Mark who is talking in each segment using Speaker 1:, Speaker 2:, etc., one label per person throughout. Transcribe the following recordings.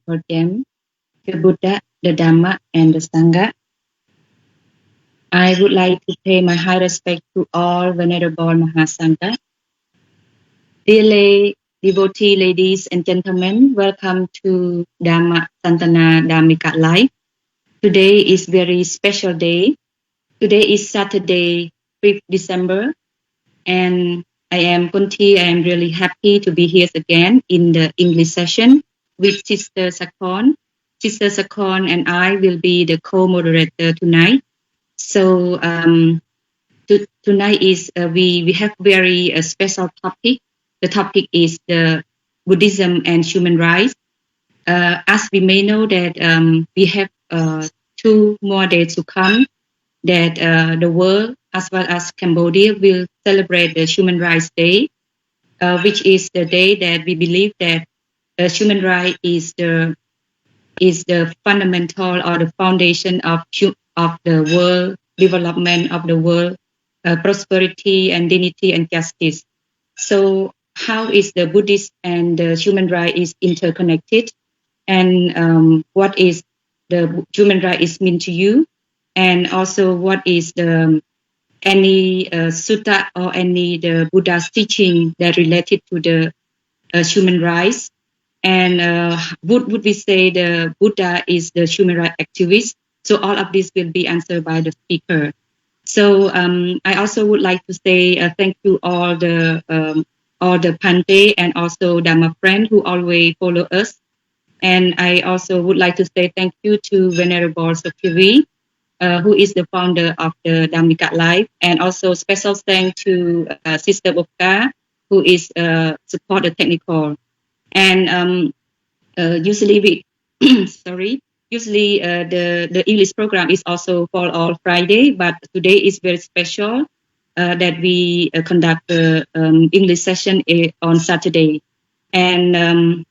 Speaker 1: for them, the Buddha, the Dhamma, and the Sangha. I would like to pay my high respect to all Venerable Mahasangha. Dear lay devotee ladies and gentlemen, welcome to Dhamma Santana Dhammika Live. Today is very special day. Today is Saturday, 5th December, and I am Kunti. I am really happy to be here again in the English session with Sister Sakon. Sister Sakon and I will be the co-moderator tonight. So tonight is we have very special topic. The topic is the Buddhism and human rights. As we may know that we have 2 more days to come that the world as well as Cambodia will celebrate the Human Rights Day, which is the day that we believe that human right is the fundamental or the foundation of the world development, of the world prosperity and dignity and justice. So how is the Buddhist and the human right is interconnected, and what is the human right is mean to you, and also what is the any sutta or any the Buddha's teaching that related to the human rights, and would we say the Buddha is the human rights activist? So all of this will be answered by the speaker. So I also would like to say thank you all the Pante and also Dhamma friend who always follow us. And I also would like to say thank you to Venerable Sophie, who is the founder of the Dhammika Life, and also special thanks to Sister Bokka, who is support the technical. And usually Usually the English program is also for all Friday, but today is very special that we conduct the English session on Saturday. And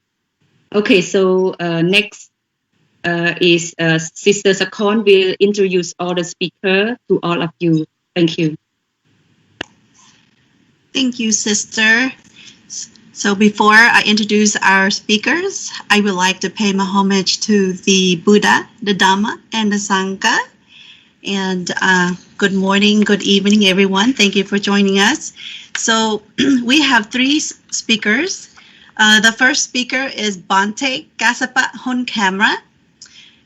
Speaker 1: okay, so next is Sister Sakon will introduce all the speaker to all of you. Thank you.
Speaker 2: Thank you, Sister. So before I introduce our speakers, I would like to pay my homage to the Buddha, the Dhamma, and the Sangha. And good morning, good evening, everyone. Thank you for joining us. So we have 3 speakers. The first speaker is Bante Kasapat Honkamra.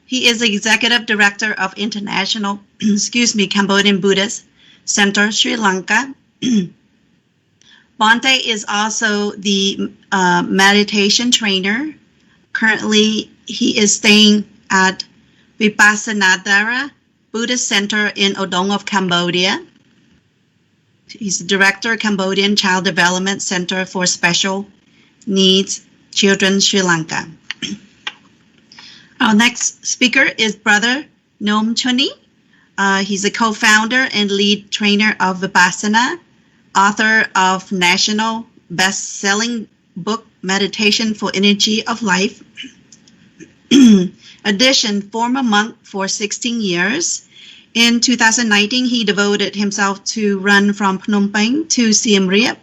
Speaker 2: He is the Executive Director of International, Cambodian Buddhist Center, Sri Lanka. Bante is also the meditation trainer. Currently, he is staying at Vipassanadhara Buddhist Center in Odong of Cambodia. He's the director, Cambodian Child Development Center for Special Needs Children, Sri Lanka. Our next speaker is Brother Nom Chuni. He's a co-founder and lead trainer of Vipassana, author of national best-selling book, Meditation for Energy of Life. Addition, former monk for 16 years. In 2019, he devoted himself to run from Phnom Penh to Siem Reap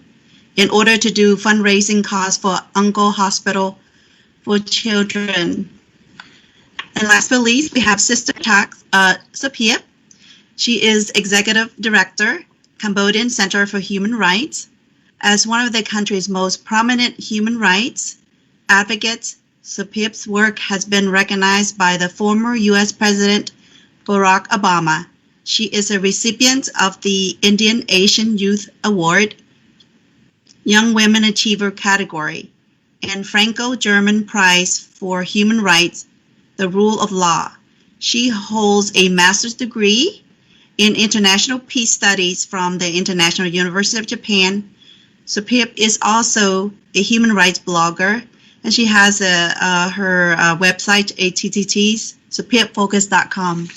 Speaker 2: in order to do fundraising cause for Angkor Hospital for Children. And last but least, we have Sister Sapiep. She is Executive Director, Cambodian Center for Human Rights. As one of the country's most prominent human rights advocates, Sapiep's work has been recognized by the former U.S. President Barack Obama. She is a recipient of the Indian Asian Youth Award, Young Women Achiever category, and Franco-German Prize for Human Rights, the Rule of Law. She holds a master's degree in International Peace Studies from the International University of Japan. Sapiep is also a human rights blogger, and she has her website, https://sapiepfocus.com.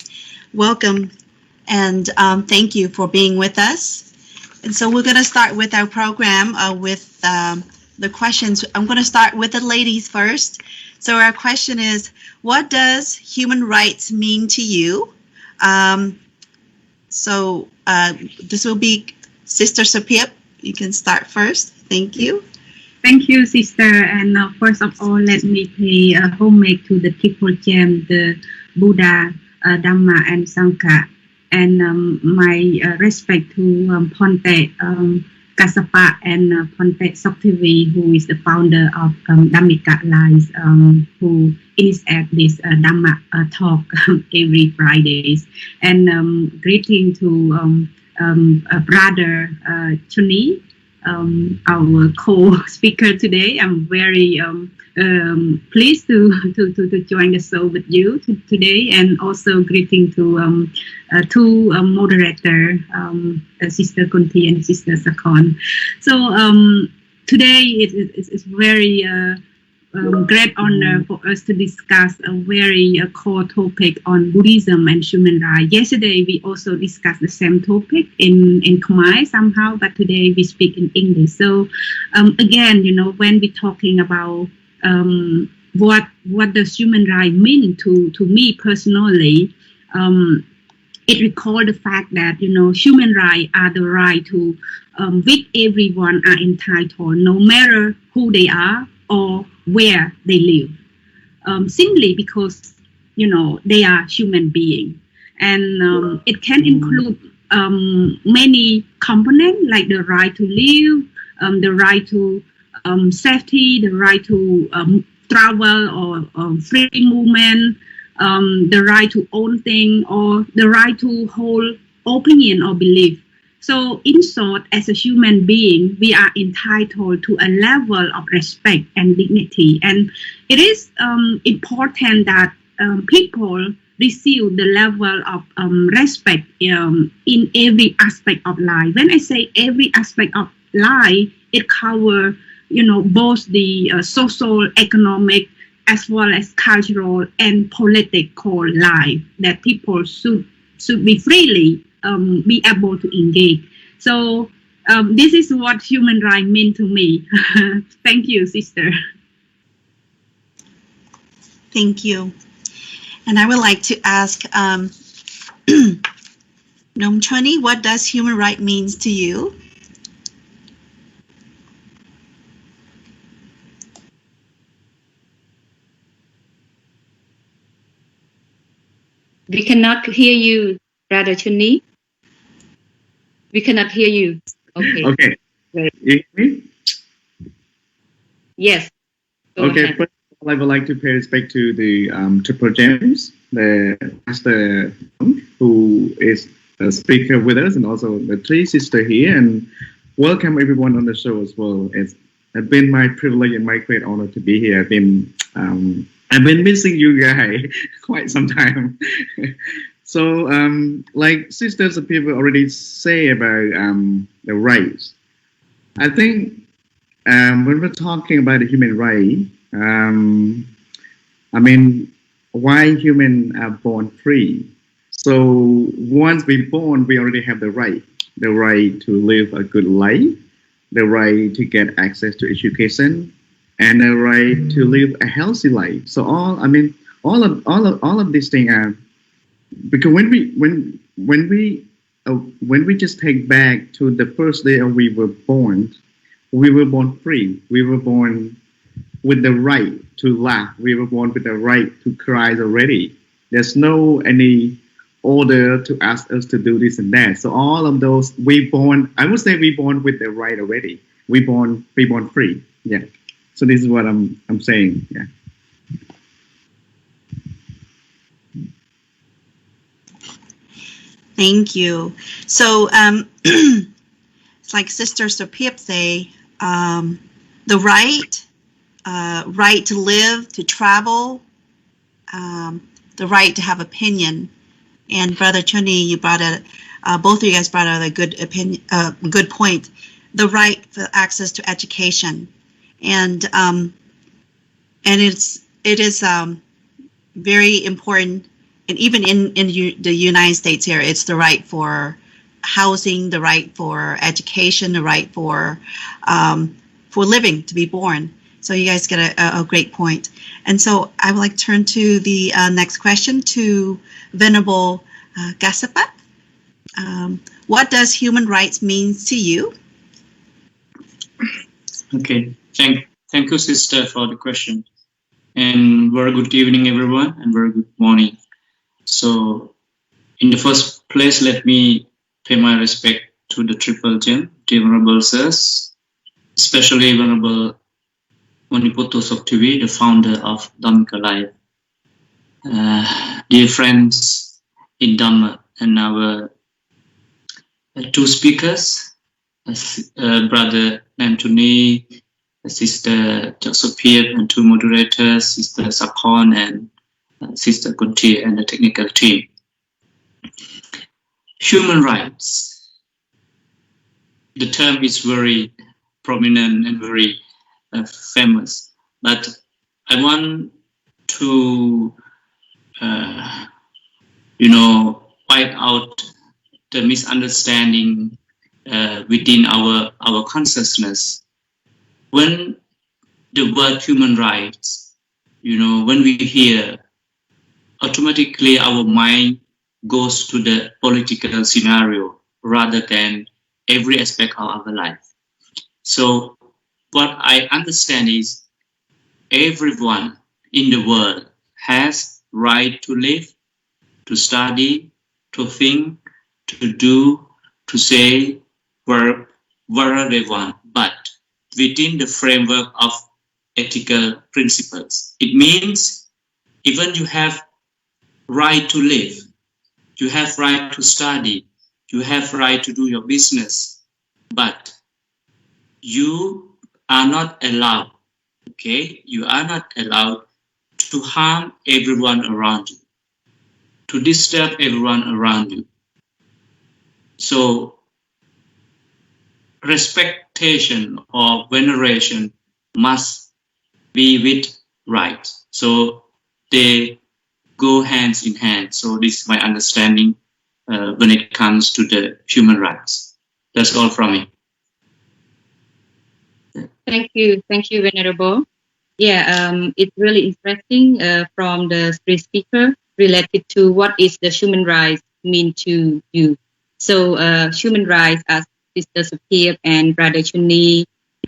Speaker 2: Welcome, and thank you for being with us. And so we're going to start with our program with the questions. I'm going to start with the ladies first. So our question is, what does human rights mean to you? So this will be Sister Sapiep. You can start first. Thank you.
Speaker 1: Thank you, sister. And first of all, let me pay homage to the triple gem, the Buddha, Dhamma, and Sangha. And my respect to Ponte Kassapa and Ponte Soktivi, who is the founder of Dhammika Lives, who initiate this Dhamma talk every Fridays. And greeting to brother Chuni, our co-speaker today. I'm very pleased to join the show with you today, and also greeting to two moderator, Sister Kunti and Sister Sakon. So today it's very great honor for us to discuss a very core topic on Buddhism and human rights. Yesterday, we also discussed the same topic in Khmer somehow, but today we speak in English. So again, when we're talking about what does human rights mean to me personally, it recalls the fact that, human rights are the right to which everyone are entitled, no matter who they are or where they live, simply because they are human beings, and it can include many components like the right to live, the right to safety, the right to travel or free movement, the right to own things, or the right to hold opinion or belief. So in short, as a human being, we are entitled to a level of respect and dignity. And it is important that people receive the level of respect in every aspect of life. When I say every aspect of life, it covers, both the social, economic, as well as cultural and political life, that people should be freely be able to engage. So this is what human rights mean to me. Thank you, sister.
Speaker 2: Thank you. And I would like to ask Nomchani, what does human right means to you?
Speaker 1: We cannot hear you, Brother Chuni. We cannot hear you. Okay.
Speaker 3: Okay.
Speaker 1: Great.
Speaker 3: You hear me?
Speaker 1: Yes. Go
Speaker 3: Okay.
Speaker 1: ahead.
Speaker 3: First of all, I would like to pay respect to the Triple Gems, the Master who is a speaker with us, and also the three sisters here, and welcome everyone on the show as well. It's been my privilege and my great honor to be here. I've been missing you guys quite some time. So, like sisters and people already say about the rights, I think when we're talking about the human right, why humans are born free? So once we're born, we already have the right to live a good life, the right to get access to education, and the right to live a healthy life. So all of these things are, because when we just take back to the first day we were born free. We were born with the right to laugh. We were born with the right to cry already. There's no any order to ask us to do this and that. So all of those I would say we born with the right already. We born free. Yeah. So this is what I'm saying. Yeah.
Speaker 2: Thank you. So it's like Sister Sapip say, the right to live, to travel, the right to have opinion. And Brother Chuni, you brought both of you guys brought out a good opinion, good point. The right for access to education, and it is very important. And even in the United States here, it's the right for housing, the right for education, the right for living, to be born. So you guys get a great point. And so I would like to turn to the next question to Venerable Gassapa.
Speaker 4: What does human rights mean to you?
Speaker 5: Okay,
Speaker 4: Thank you, sister, for the question. And very good evening, everyone, and very good morning. So, in the first place, let me pay my respect to the Triple Gem, the Venerable Sirs, especially Venerable Maniputo Soktivi, the founder of Dhammika Life. Dear friends in Dhamma, and our two speakers, Brother Antony, Sister Josephine, and two moderators, Sister Sakon and Sister Kunti, and the technical team. Human rights. The term is very prominent and very famous, but I want to, point out the misunderstanding within our consciousness. When the word human rights, when we hear, automatically our mind goes to the political scenario rather than every aspect of our life. So what I understand is everyone in the world has right to live, to study, to think, to do, to say, work, whatever they want, but within the framework of ethical principles. It means even you have right to live, you have right to study, you have right to do your business, but you are not allowed, you are not allowed to harm everyone around you, to disturb everyone around you. So respectation or veneration must be with rights. So they go hands in hand. So this is my understanding when it comes to the human rights. That's all from me.
Speaker 1: Thank you, Venerable. Yeah, it's really interesting from the three speaker related to what is the human rights mean to you. So human rights, as Sister Sophia and Brother Chuni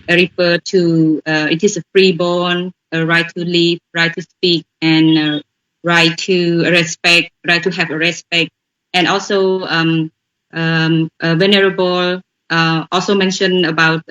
Speaker 1: refer to, it is a freeborn, a right to live, right to speak, and right to respect, right to have a respect. And also Venerable also mentioned about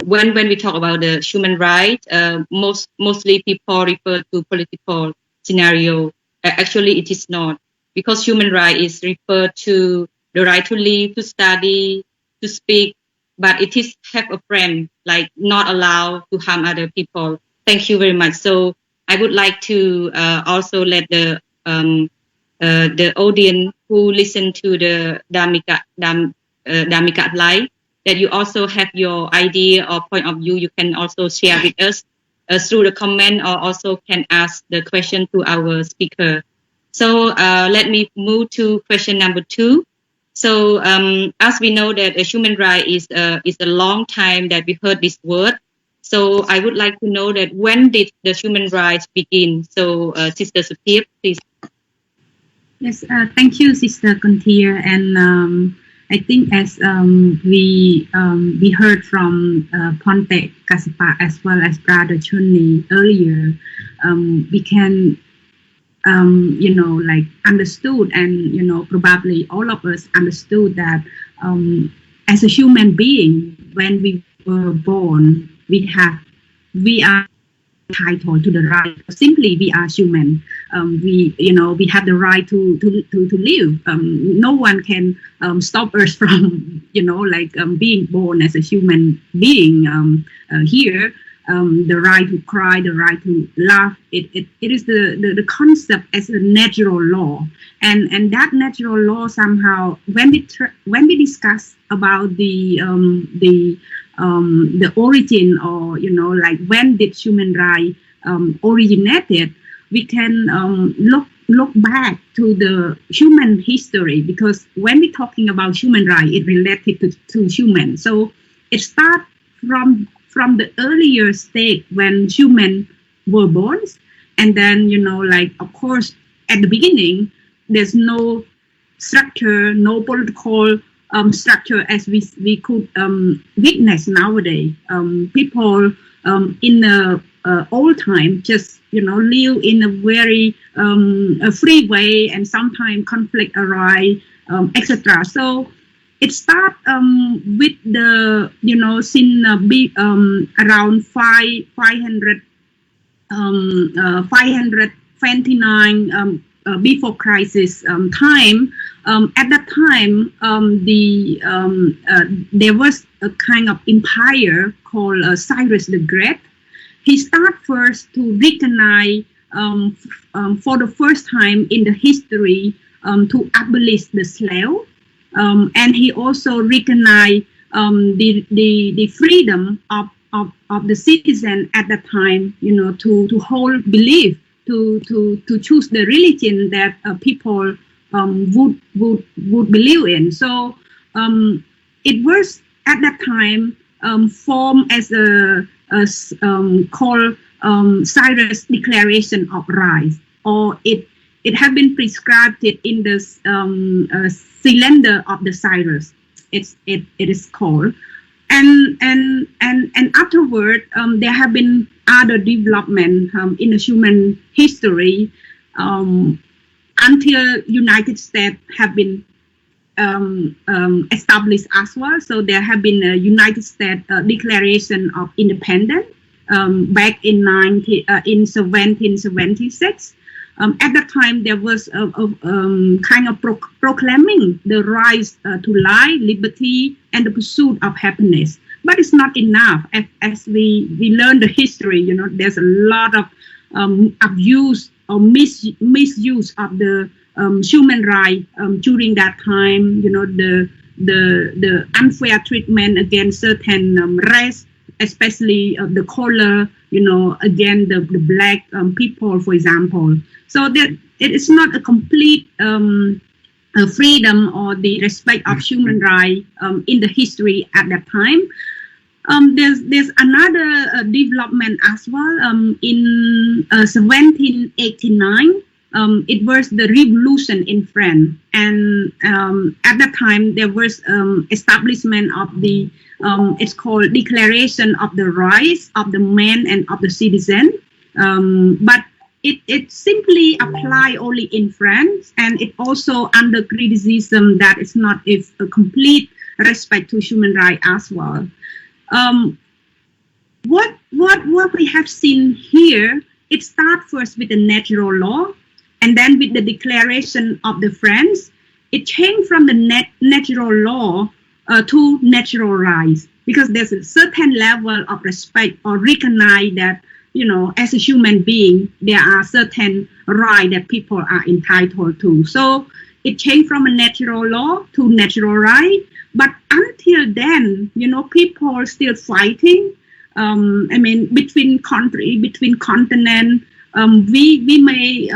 Speaker 1: when we talk about the human rights, mostly people refer to political scenario. Actually, it is not, because human right is referred to the right to live, to study, to speak, but it is have a frame, like not allowed to harm other people. Thank you very much. So I would like to also let the audience who listen to the Dhammika Live, that you also have your idea or point of view. You can also share with us through the comment, or also can ask the question to our speaker. So let me move to question number 2. So as we know that a human right is a long time that we heard this word. So I would like to know that when did the human rights begin? So Sister Sophia, please.
Speaker 5: Yes, thank you, Sister Kuntia. And I think as we heard from Ponte Kasapa as well as Brother Chuni earlier, we can understood, and probably all of us understood that as a human being, when we were born, we are entitled to the right. Simply, we are human. We have the right to live. No one can stop us from being born as a human being here. The right to cry, the right to laugh. It is the concept as a natural law, and that natural law somehow, when we discuss about the origin, or when did human right originated, we can look back to the human history, because when we're talking about human right, it related to human. So it starts from the earlier state when humans were born, and then of course at the beginning there's no structure, no political structure as we could witness nowadays. People in the old time just live in a very a free way, and sometimes conflict arise, etc. So it starts with the since around 529 before crisis time. At that time, there was a kind of empire called Cyrus the Great. He started first to recognize for the first time in the history to abolish the slave, and he also recognized the freedom of the citizen at that time, to hold belief, to choose the religion that people would believe in. So it was at that time formed as a called Cyrus Declaration of Rights, or it had been prescribed in the cylinder of the Cyrus. It is called, and afterward there have been other development in the human history until United States have been established as well. So there have been a United States Declaration of Independence back in 1776. At that time, there was a kind of proclaiming the rights to life, liberty, and the pursuit of happiness. But it's not enough. As we learn the history, there's a lot of abuse or misuse of the human rights during that time. The unfair treatment against certain race, especially the color, again the black people, for example. So that it is not a complete freedom or the respect of human rights in the history at that time. There's another development as well. In 1789, it was the revolution in France, and at that time there was establishment of the it's called Declaration of the Rights of the Man and of the Citizen, but it simply apply only in France, and it also under criticism that it's not a complete respect to human rights as well. What we have seen here, it starts first with the natural law, and then with the Declaration of the Friends, it changed from the natural law to natural rights, because there's a certain level of respect or recognize that, as a human being, there are certain rights that people are entitled to. So it changed from a natural law to natural right. But until then, people are still fighting. Between country, between continent. We may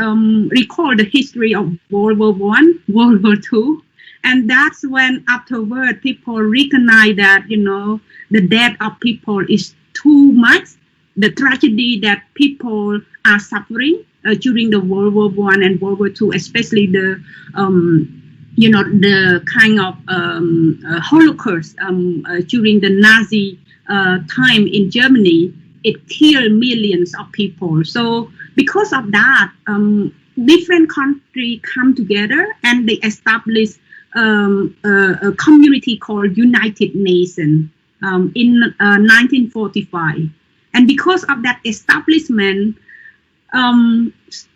Speaker 5: recall the history of World War I, World War II, and that's when afterward people recognize that the death of people is too much. The tragedy that people are suffering during the World War I and World War II, especially the the kind of Holocaust during the Nazi time in Germany, it killed millions of people. So because of that, different countries come together and they establish a community called United Nations in 1945. And because of that establishment, 3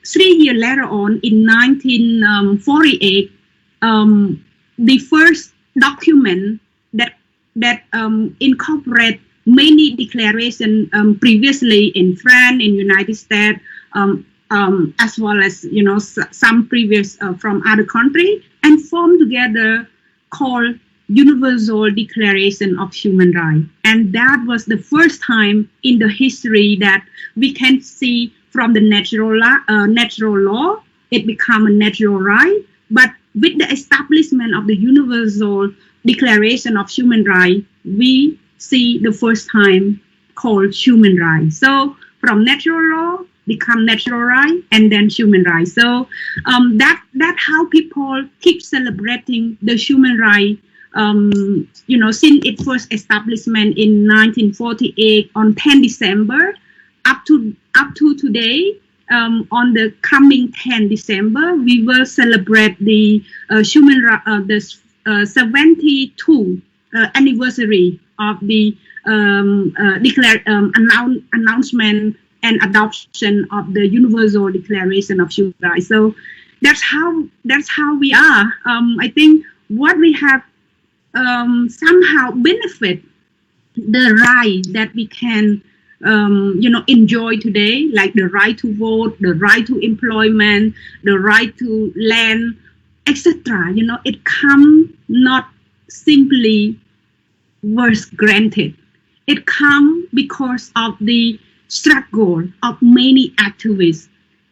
Speaker 5: years later on, in 1948, the first document that incorporate many declarations previously in France, in United States, as well as some previous from other countries, and formed together called Universal Declaration of Human Rights. And that was the first time in the history that we can see from the natural law, it became a natural right. But with the establishment of the Universal Declaration of Human Rights, we see the first time called human rights. So from natural law become natural right, and then human rights. So that's how people keep celebrating the human right since its first establishment in 1948 on 10 December up to today. On the coming 10 December, we will celebrate the 72 anniversary of the announcement and adoption of the Universal Declaration of Human Rights. So that's how we are. I think what we have somehow benefit the right that we can enjoy today, like the right to vote, the right to employment, the right to land, etc. It comes not simply was granted. It comes because of the struggle of many activists,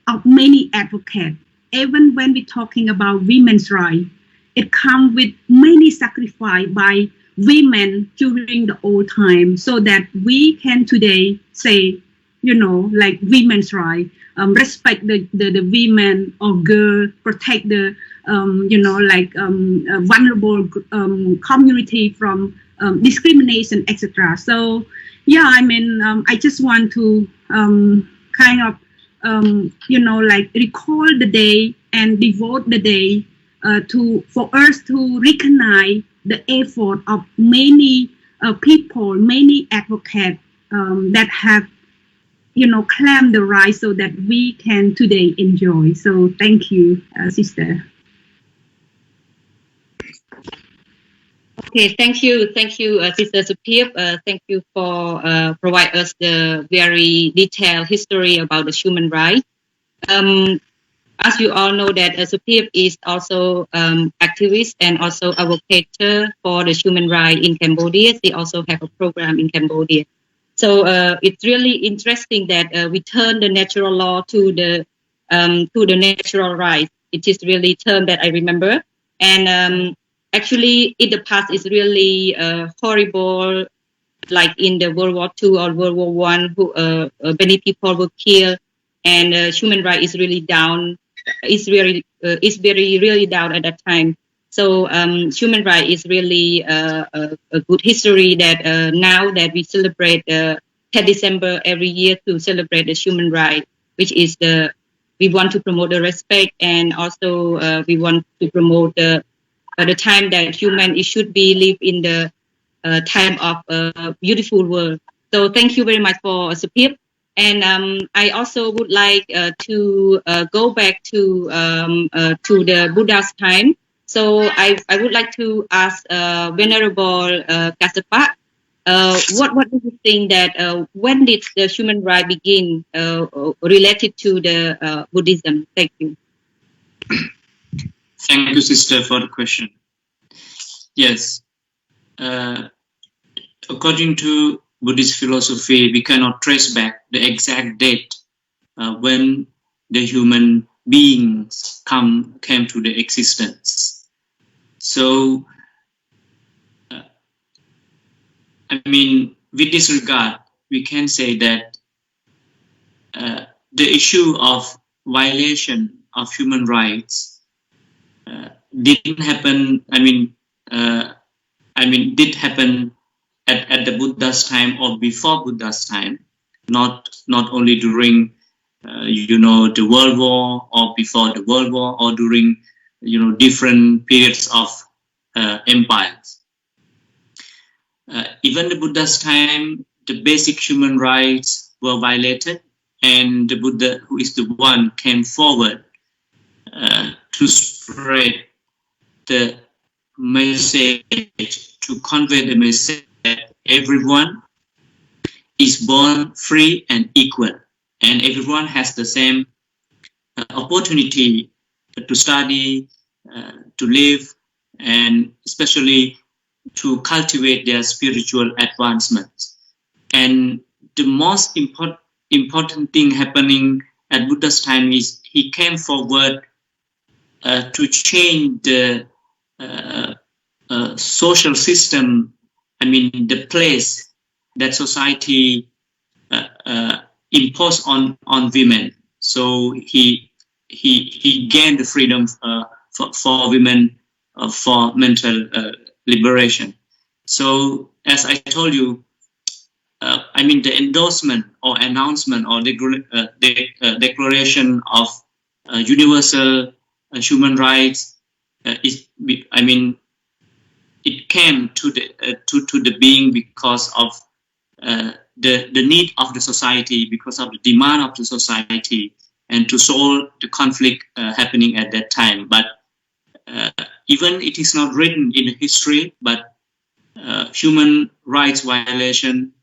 Speaker 5: of many advocates. Even when we're talking about women's rights, it comes with many sacrifices by women during the old time, so that we can today say, like women's rights, respect the women or girl, protect the vulnerable community from discrimination, etc. So yeah, I just want to kind of recall the day and devote the day for us to recognize the effort of many people, many advocates that have, claimed the right so that we can today enjoy. So thank you, sister.
Speaker 1: Okay, thank you, Sister Supir. Thank you for providing us the very detailed history about the human rights. As you all know that Supir is also activist and also advocate for the human rights in Cambodia. They also have a program in Cambodia. So it's really interesting that we turn the natural law to the natural rights. It is really a term that I remember. And actually, in the past, it's really horrible, like in the World War II or World War I, many people were killed, and human rights is really down. It's really down at that time. So human rights is really a good history that now that we celebrate 10 December every year to celebrate the human rights, which is we want to promote the respect, and also we want to promote the time that human should be live in the time of a beautiful world. So thank you very much for Supir. And I also would like to go back to the Buddha's time. So I would like to ask Venerable Kassapa, what do you think that when did the human right begin related to the Buddhism? Thank you.
Speaker 4: Thank you, sister, for the question. Yes, according to Buddhist philosophy, we cannot trace back the exact date when the human beings came to the existence. So, with this regard, we can say that the issue of violation of human rights didn't happen. Did happen at the Buddha's time or before Buddha's time, not only during the World War or before the World War or during different periods of empires. Even the Buddha's time, the basic human rights were violated, and the Buddha, who is the one, came forward to spread the message, to convey the message that everyone is born free and equal, and everyone has the same opportunity to study, to live, and especially to cultivate their spiritual advancements. And the most important thing happening at Buddha's time is he came forward to change the social system, the place that society imposed on women. So he gained the freedom for women for mental liberation. So as I told you, the endorsement or announcement or declaration of universal human rights it came to the being because of the need of the society, because of the demand of the society, and to solve the conflict happening at that time. But even it is not written in history, but human rights violation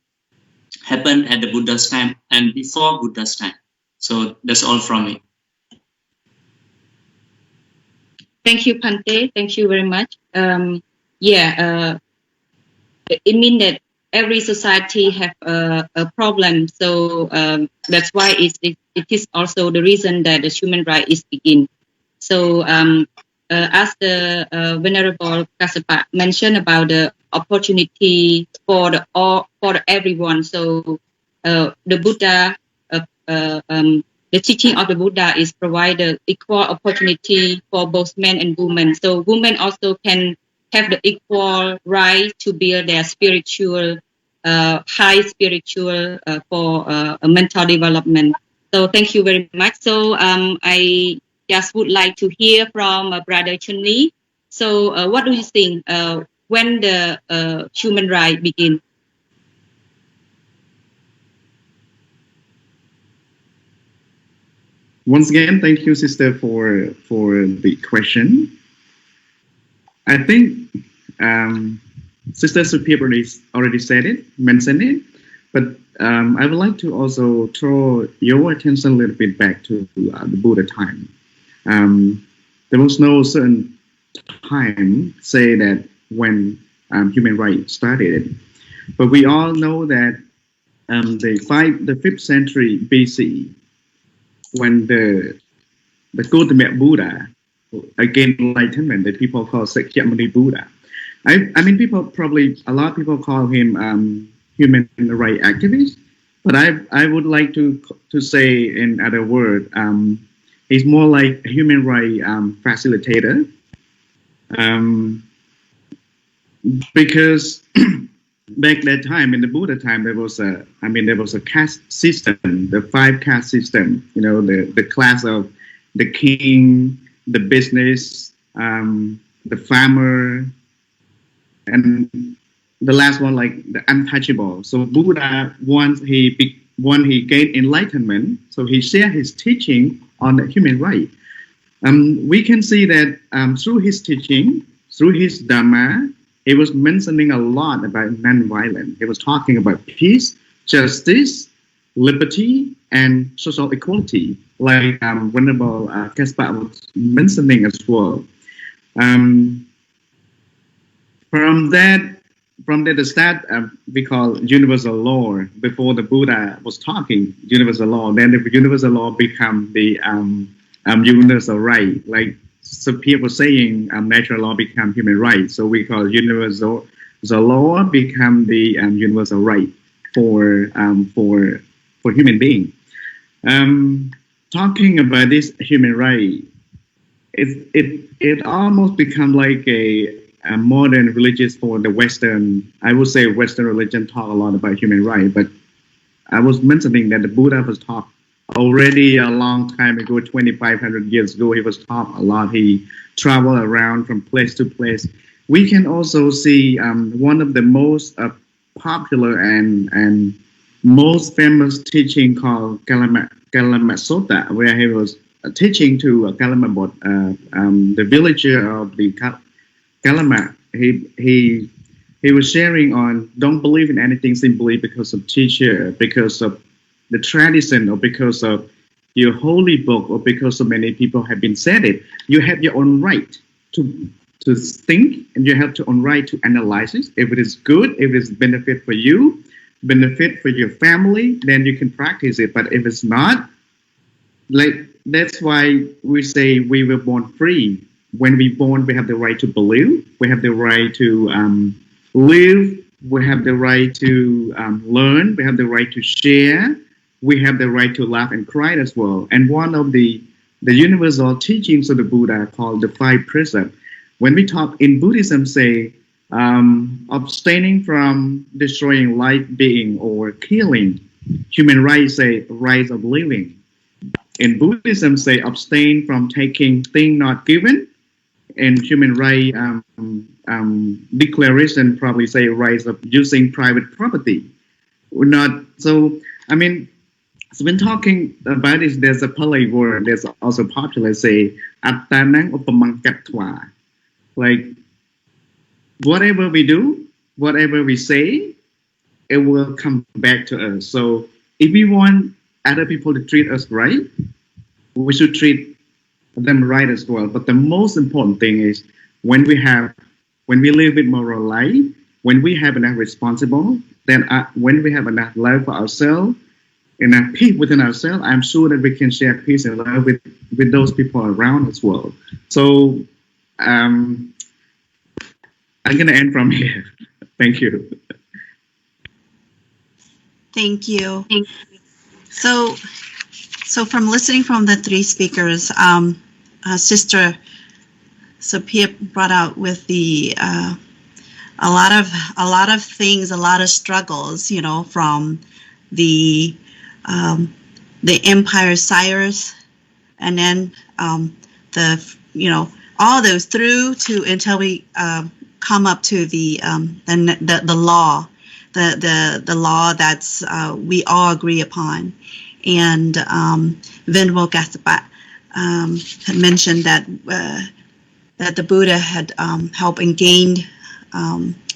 Speaker 4: happened at the Buddha's time and before Buddha's time. So that's all from me.
Speaker 1: Thank you, Pante. Thank you very much. It means that every society have a problem. So that's why it is also the reason that the human right is begin. So as the Venerable Kassapa mentioned about the opportunity for everyone. So the Buddha, the teaching of the Buddha is provide the equal opportunity for both men and women. So women also can have the equal right to build their spiritual, high spiritual for a mental development. So thank you very much. So I just would like to hear from Brother Chun-Li. So what do you think when the human right begin?
Speaker 3: Once again, thank you, sister, for the question. I think Sister Suitor already said it, mentioned it, but I would like to also draw your attention a little bit back to the Buddha time. There was no certain time say that when human rights started, but we all know that the 5th century BC, when the ultimate Buddha again enlightenment that people call Sakyamuni Buddha. A lot of people call him human rights activist, but I would like to say in other words, he's more like a human rights facilitator, because back that time in the Buddha time there was a caste system, the 5 caste system. You know, the class of the king, the business, the farmer, and the last one like the untouchable. So Buddha, once he gained enlightenment, so he shared his teaching on the human right. We can see that through his teaching, through his Dhamma, he was mentioning a lot about non-violence. He was talking about peace, justice, liberty, and social equality, like Venerable Kassapa was mentioning as well. From the start, we call universal law. Before the Buddha was talking universal law, then the universal law become the universal right. Like Suitor was saying, natural law become human rights. So we call universal law become the universal right for human being. Talking about this human right, it almost become like a modern religious for the Western. I would say Western religion talk a lot about human right, but I was mentioning that the Buddha was taught already a long time ago, 2,500 years ago. He was taught a lot. He traveled around from place to place. We can also see one of the most popular and most famous teaching called Kalamat Sutta, where he was teaching to Kalamat, the villager of the Kalamat. He was sharing on don't believe in anything simply because of teacher, because of the tradition, or because of your holy book, or because so many people have been said it. You have your own right to think, and you have your own right to analyze it. If it is good, if it is benefit for you, benefit for your family, then you can practice it. But if it's not, like, that's why we say we were born free. When we born, we have the right to believe, we have the right to live, we have the right to learn, we have the right to share, we have the right to laugh and cry as well. And one of the universal teachings of the Buddha called the 5 precepts. When we talk in Buddhism, say abstaining from destroying life being or killing. Human rights say rights of living. In Buddhism, say abstain from taking thing not given. In human rights declaration, probably say rights of using private property. We're not so. I mean, so when talking about this, there's a Pali word that's also popular. Say attanang upamankatva. Like whatever we do, whatever we say, it will come back to us. So if we want other people to treat us right, we should treat them right as well. But the most important thing is when we live with moral life, when we have enough responsible, then when we have enough love for ourselves, enough peace within ourselves, I'm sure that we can share peace and love with those people around as well. So I'm going to end from here. Thank you.
Speaker 2: Thank you. So from listening from the three speakers, Sister Sophia brought out with the a lot of things, a lot of struggles, you know, from the Empire Cyrus, and then all those through to until we come up to the law, the law that's we all agree upon. And Venerable Gatsapa had mentioned that the Buddha had helped and gained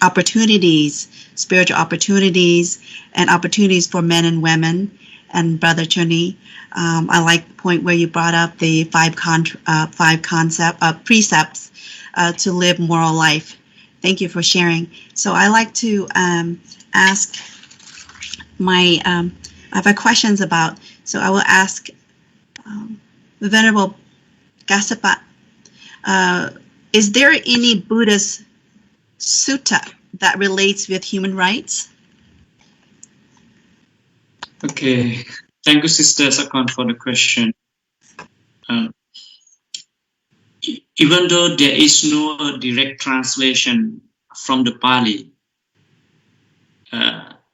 Speaker 2: opportunities, spiritual opportunities, and opportunities for men and women. And Brother Chuni, I like the point where you brought up the five precepts to live moral life. Thank you for sharing. So I like to ask I have questions about, so I will ask the Venerable Gatsapa, is there any Buddhist sutta that relates with human rights?
Speaker 4: Okay, thank you, Sister Sakon, for the question. Even though there is no direct translation from the Pali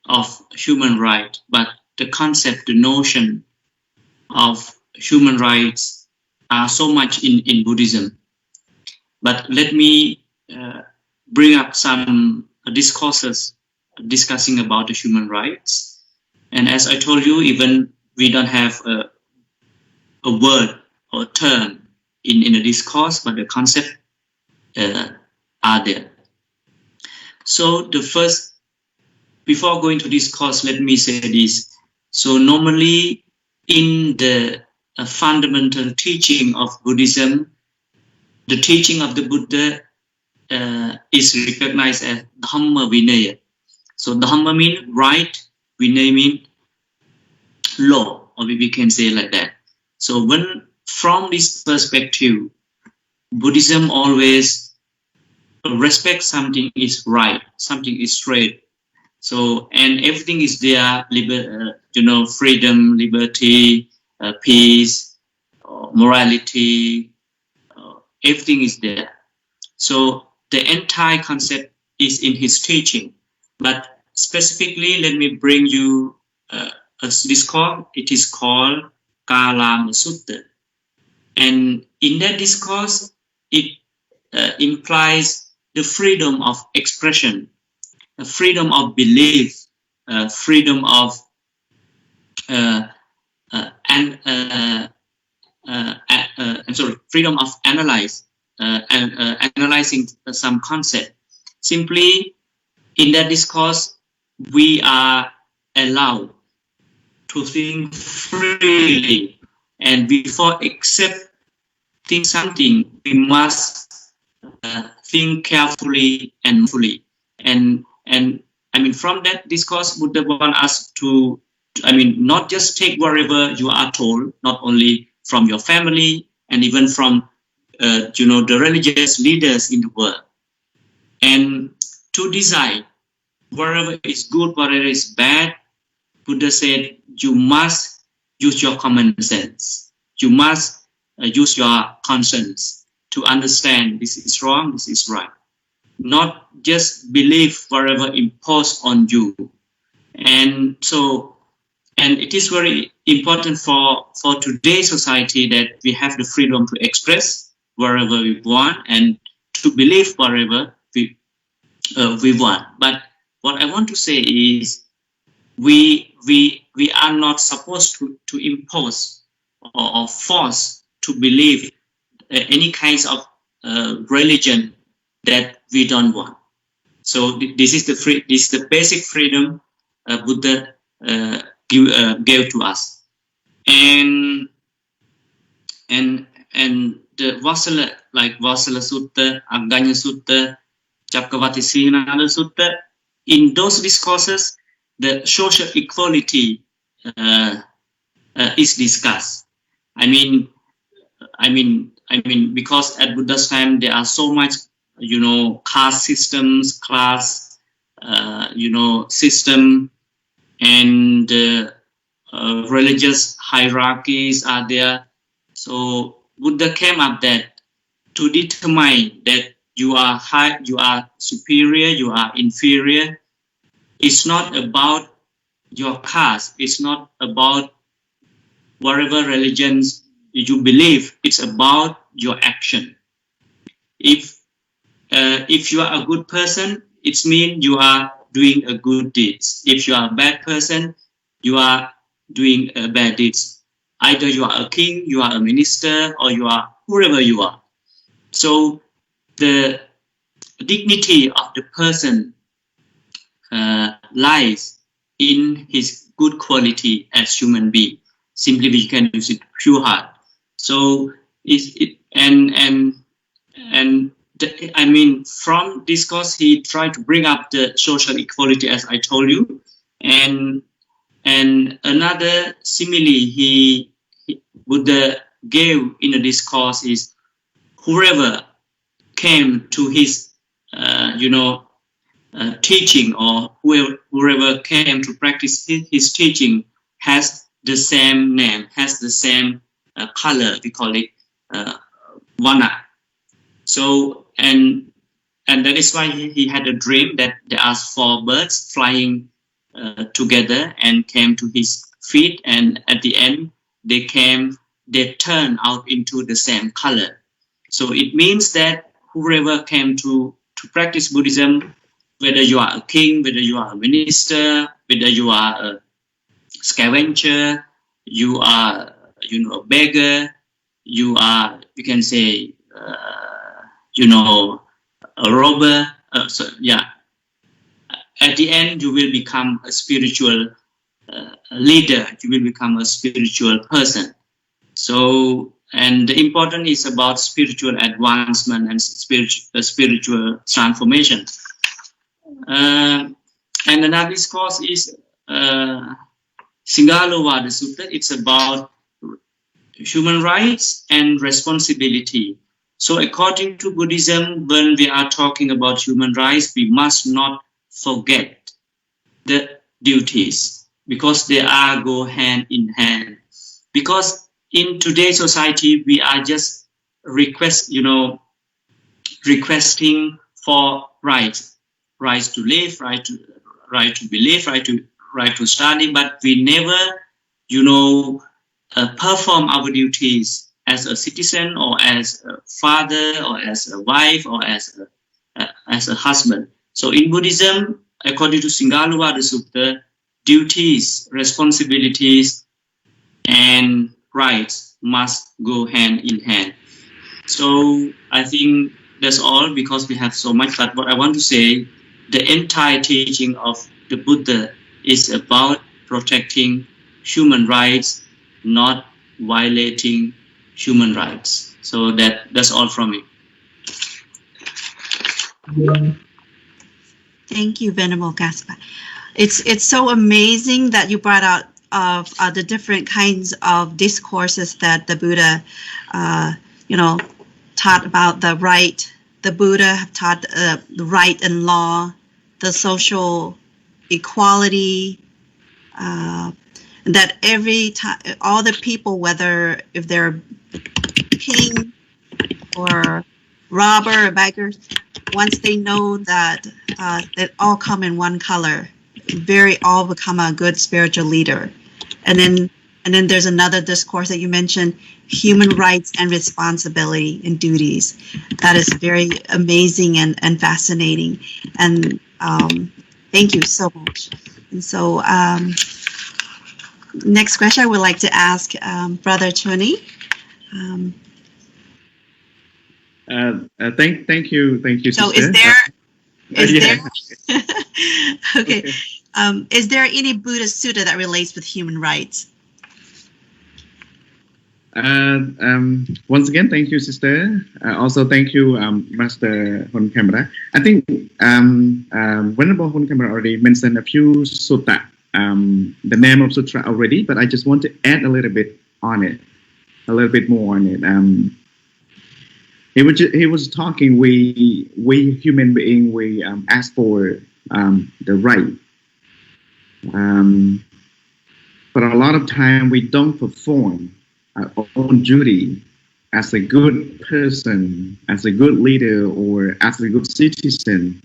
Speaker 4: of human right, but the concept, the notion of human rights are so much in Buddhism. But let me bring up some discourses discussing about the human rights. And as I told you, even we don't have a word or a term in a discourse, but the concept are there. So the first, before going to discourse, let me say this. So normally in the fundamental teaching of Buddhism, the teaching of the Buddha is recognized as Dhamma Vinaya. So Dhamma means right, Vinaya means law, or we can say like that. So when from this perspective, Buddhism always respects something is right, something is straight. So, and everything is there, freedom, liberty, peace, morality, everything is there. So the entire concept is in his teaching. But specifically, let me bring you a discourse. It is called Kalama Sutta. And in that discourse, it implies the freedom of expression, freedom of belief, freedom of freedom of analyzing some concept. Simply, in that discourse, we are allowed to think freely, and before accepting something, we must think carefully and fully. And I mean, from that discourse, Buddha wants us to, not just take whatever you are told, not only from your family and even from, the religious leaders in the world, and to decide whatever is good, whatever is bad. Buddha said, you must use your common sense. You must use your conscience to understand this is wrong, this is right. not just believe whatever imposed on you. And so, and it is very important for today's society that we have the freedom to express wherever we want and to believe whatever we want. But what I want to say is we are not supposed to impose or force to believe any kinds of religion that we don't want. So this is the basic freedom Buddha gave to us. And the Vasala, like Vasala Sutta, Aganya Sutta, Chakravati Srinada Sutta, in those discourses, the social equality is discussed. I mean, because at Buddha's time there are so much, caste systems, class, system, and religious hierarchies are there. So Buddha came up that to determine that you are high, you are superior, you are inferior. It's not about your caste. It's not about whatever religions you believe. It's about your action. If you are a good person, it means you are doing a good deeds. If you are a bad person, you are doing bad deeds. Either you are a king, you are a minister, or you are whoever you are. So the dignity of the person lies in his good quality as human being. Simply, we can use it pure heart. So from discourse, he tried to bring up the social equality, as I told you, and another simile Buddha gave in a discourse is whoever came to his teaching, or whoever came to practice his teaching has the same name, has the same color. We call it Vana. So and that is why he had a dream that there are 4 birds flying together and came to his feet, and at the end they turned out into the same color. So it means that whoever came to practice Buddhism, whether you are a king, whether you are a minister, whether you are a scavenger, you are a beggar, you are, you can say, a robber. At the end, you will become a spiritual leader. You will become a spiritual person. So, and the important is about spiritual advancement and spiritual transformation. And another discourse is Singalovada Sutta. It's about human rights and responsibility. So according to Buddhism, when we are talking about human rights, we must not forget the duties, because they go hand in hand. Because in today's society, we are just requesting for rights to live, right to believe, right to study, but we never, perform our duties as a citizen, or as a father, or as a wife, or as a husband. So in Buddhism, according to Singalovada Sutta, duties, responsibilities, and rights must go hand in hand. So I think that's all, because we have so much. But what I want to say, the entire teaching of the Buddha is about protecting human rights, not violating human rights. So that's all from me.
Speaker 2: Thank you, Venerable Gaspar. It's so amazing that you brought out of the different kinds of discourses that the Buddha, taught about the right. The Buddha have taught the right and law, the social equality, that every time, all the people, whether if they're king or robber or beggars, once they know that they all come in one color, all become a good spiritual leader. And then there's another discourse that you mentioned, human rights and responsibility and duties. That is very amazing and fascinating. And thank you so much. And so next question I would like to ask Brother Chuni.
Speaker 3: Thank you,
Speaker 2: So
Speaker 3: sister.
Speaker 2: Okay. Is there any Buddhist sutta that relates with human rights?
Speaker 3: Once again, thank you, sister. Also, thank you, Master Hon Camera. I think Venerable Hon Camera already mentioned a few sutta, the name of sutra already, but I just want to add a little bit on it, a little bit more on it. He was talking. We human being, we ask for the right, but a lot of time we don't perform our own duty as a good person, as a good leader, or as a good citizen.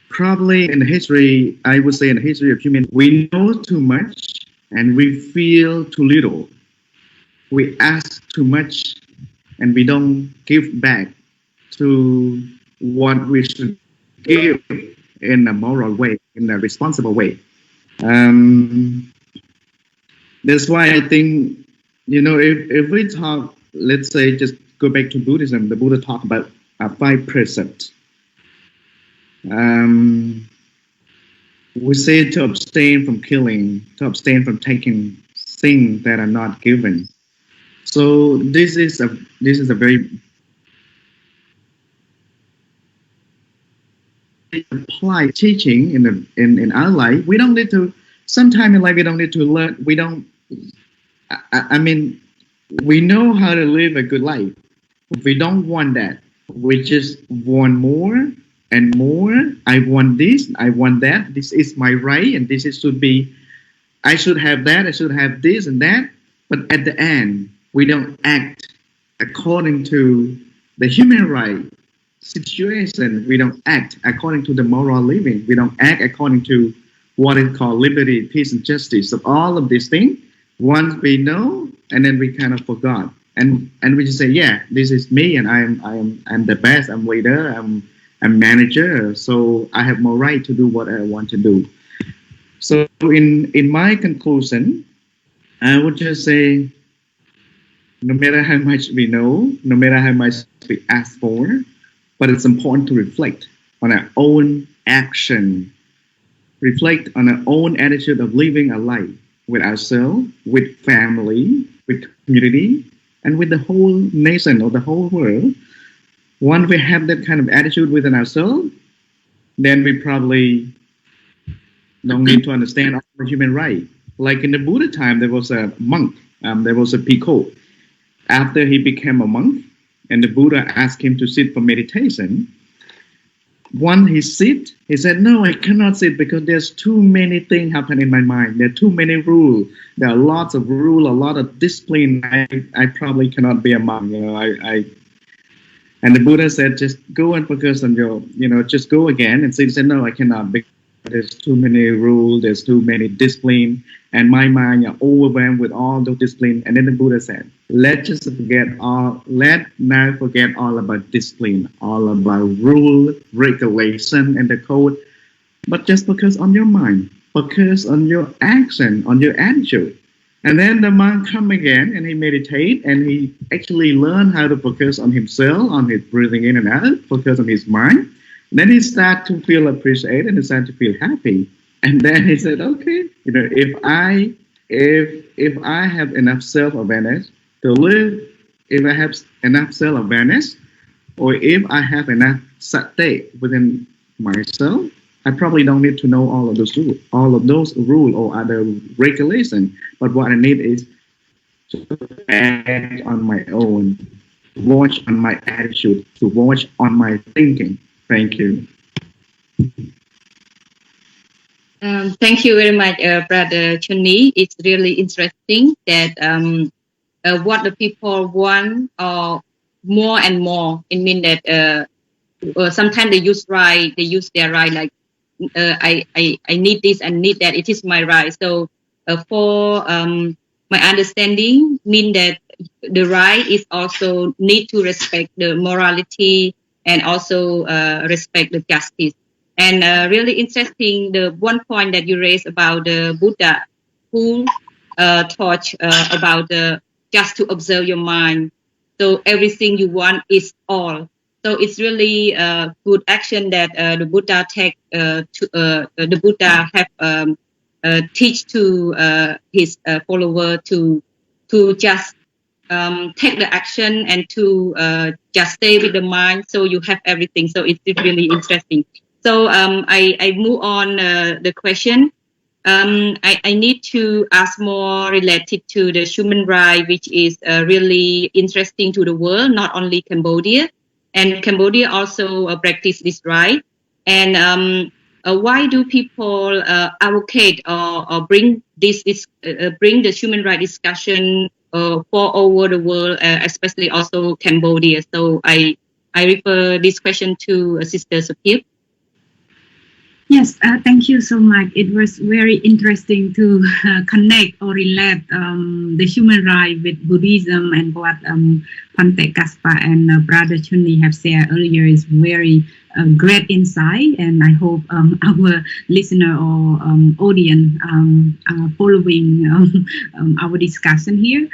Speaker 3: Probably in the history, I would say in the history of human, we know too much and we feel too little. We ask too much and we don't give back to what we should give in a moral way, in a responsible way. That's why I think, if we talk, let's say, just go back to Buddhism, the Buddha talked about 5 precepts. We say to abstain from killing, to abstain from taking things that are not given. So this is a very applied teaching in our life. We don't need to. Sometimes in life we don't need to learn. We don't. I mean, we know how to live a good life. We don't want that. We just want more and more. I want this. I want that. This is my right, and this should be. I should have that. I should have this and that. But at the end, we don't act according to the human right situation. We don't act according to the moral living. We don't act according to what is called liberty, peace, and justice. So all of these things, once we know, and then we kind of forgot, and we just say, yeah, this is me, and I'm the best. I'm leader. I'm manager. So I have more right to do what I want to do. So in my conclusion, I would just say, no matter how much we know, no matter how much we ask for, but it's important to reflect on our own action, reflect on our own attitude of living a life with ourselves, with family, with community, and with the whole nation or the whole world. Once we have that kind of attitude within ourselves, then we probably don't need to understand our human rights. Like in the Buddha time, there was a monk, there was a bhikkhu. After he became a monk, and the Buddha asked him to sit for meditation, once he sit, he said, no, I cannot sit because there's too many things happen in my mind. There are too many rules. There are lots of rules, a lot of discipline. I probably cannot be a monk. And the Buddha said, just go and focus on your, just go again. And so he said, no, I cannot because there's too many rules, there's too many discipline, and my mind is overwhelmed with all those discipline. And then the Buddha said, let's now forget all about discipline, all about rule, regulation, and the code, but just focus on your mind, focus on your action, on your attitude. And then the monk come again and he meditate and he actually learn how to focus on himself, on his breathing in and out, focus on his mind. Then he start to feel appreciated and he start to feel happy. And then he said, okay, if I have enough self-awareness to live, if I have enough self-awareness, or if I have enough sati within myself, I probably don't need to know all of those rules or other regulations. But what I need is to act on my own, watch on my attitude, to watch on my thinking. Thank you.
Speaker 1: Thank you very much, Brother Chuni. It's really interesting that what the people want or more and more. It means that sometimes they use their right like I need this and need that. It is my right. So for my understanding, mean that the right is also need to respect the morality and also respect the justice. And really interesting, the one point that you raised about the Buddha who taught about just to observe your mind. So everything you want is all. So it's really a good action that the Buddha the Buddha have teach to his follower to just take the action and to just stay with the mind. So you have everything. So it's really interesting. So I move on the question. I need to ask more related to the human right, which is really interesting to the world, not only Cambodia. And Cambodia also practice this right. And why do people advocate or bring bring the human right discussion for over the world, especially also Cambodia? So I refer this question to Sister Suitor.
Speaker 5: Yes, thank you so much. It was very interesting to connect or relate the human right with Buddhism, and what Pante Kaspa and Brother Chunni have said earlier is very great insight, and I hope our listener or audience are following our discussion here.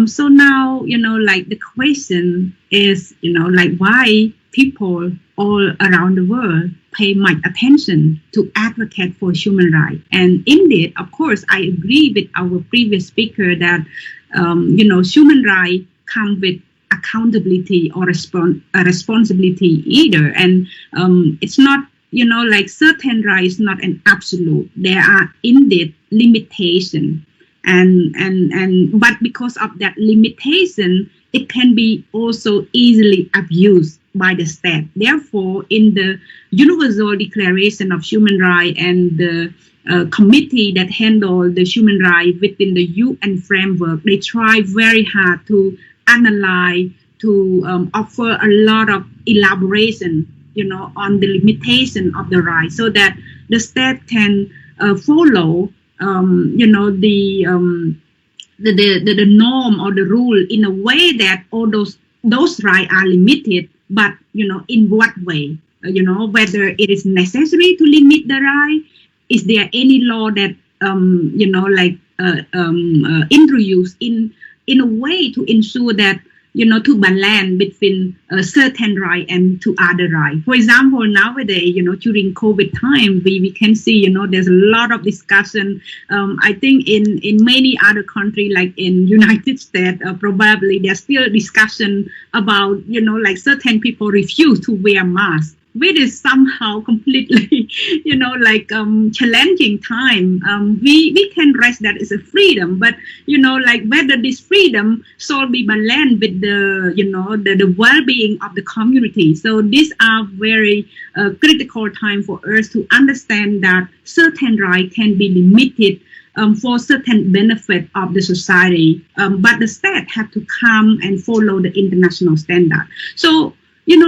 Speaker 5: So now, like the question is, like why people all around the world pay much attention to advocate for human rights. And indeed, of course, I agree with our previous speaker that, human rights come with accountability or responsibility either. And it's not, like certain rights, not an absolute. There are indeed limitations. But because of that limitation, it can be also easily abused by the state. Therefore, in the Universal Declaration of Human Rights and the committee that handle the human rights within the UN framework, they try very hard to analyze, to offer a lot of elaboration, on the limitation of the right, so that the state can follow, the norm or the rule in a way that all those rights are limited. But, in what way? Whether it is necessary to limit the right? Is there any law that, introduced in a way to ensure that, to balance between a certain right and to other right? For example, nowadays, during COVID time, we can see, there's a lot of discussion. I think in many other countries, like in United States, probably there's still discussion about, certain people refuse to wear masks, which is somehow completely, challenging time. We can rest that is a freedom, but, whether this freedom shall be balanced with the well-being of the community. So these are very critical time for us to understand that certain rights can be limited for certain benefit of the society, but the state have to come and follow the international standard. So,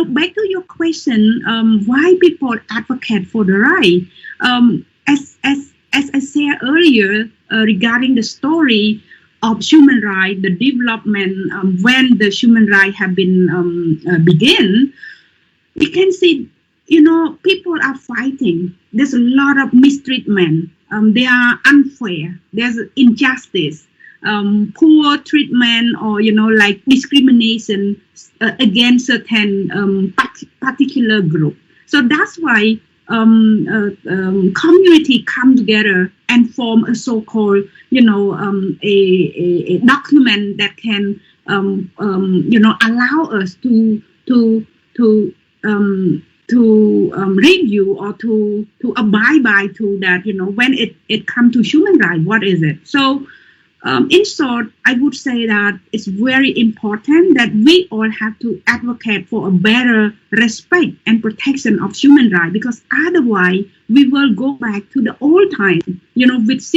Speaker 5: back to your question, why people advocate for the right? As I said earlier, regarding the story of human rights, the development when the human rights have been begin, we can see, people are fighting. There's a lot of mistreatment. They are unfair. There's injustice. Poor treatment or discrimination against certain particular group. So that's why community come together and form a so-called a document that can allow us to review or to abide by to that, when it comes to human rights, what is it? So in short, I would say that it's very important that we all have to advocate for a better respect and protection of human rights, because otherwise we will go back to the old time, with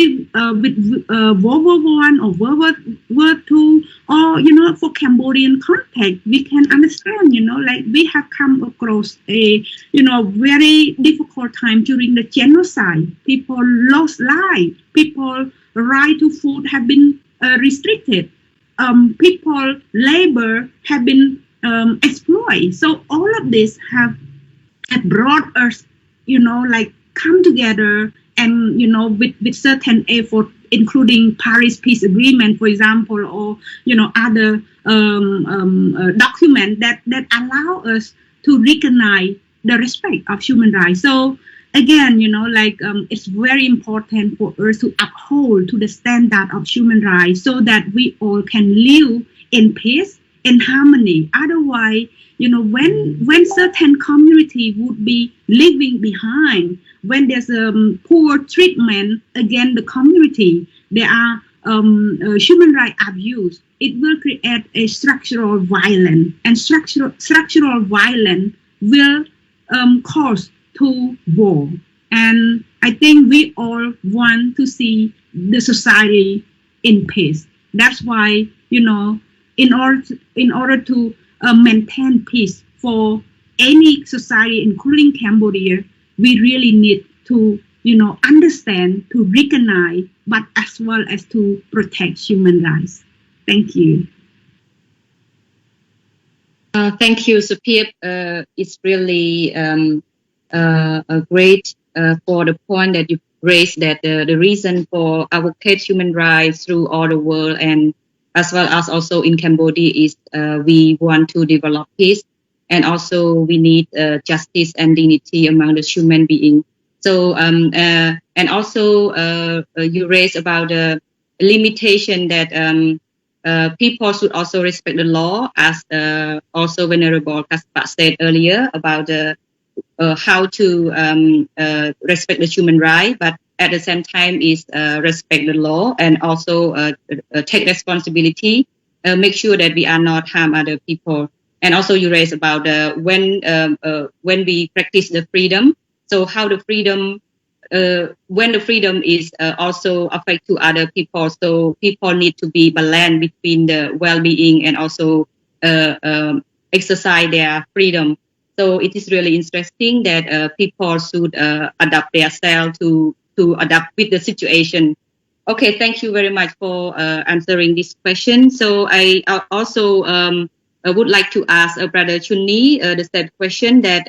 Speaker 5: World War One or World War Two, or for Cambodian context, we can understand, like we have come across a very difficult time during the genocide. People lost life. People right to food have been restricted. People labor have been exploited. So all of this have brought us, like come together and, with certain effort, including Paris Peace Agreement, for example, or, other documents that allow us to recognize the respect of human rights. So again, it's very important for us to uphold to the standard of human rights so that we all can live in peace, in harmony. Otherwise, when certain community would be leaving behind, when there's poor treatment against the community, there are human rights abuse, it will create a structural violence, and structural violence will cause to war. And I think we all want to see the society in peace. That's why, in order to maintain peace for any society, including Cambodia, we really need to, understand, to recognize, but as well as to protect human rights. Thank you.
Speaker 1: Thank you, Supiep. It's really great for the point that you raised, that the reason for advocate human rights through all the world, and as well as also in Cambodia, is we want to develop peace, and also we need justice and dignity among the human beings. So and also you raised about the limitation that people should also respect the law, as also Venerable Kaspa said earlier about how to respect the human right, but at the same time is respect the law, and also take responsibility, make sure that we are not harm other people. And also you raised about when we practice the freedom, so how the freedom, when the freedom is also affect to other people, so people need to be balanced between the well-being and also exercise their freedom. So it is really interesting that people should adapt themselves to adapt with the situation. Okay, thank you very much for answering this question. So I also would like to ask Brother Chunni the same question, that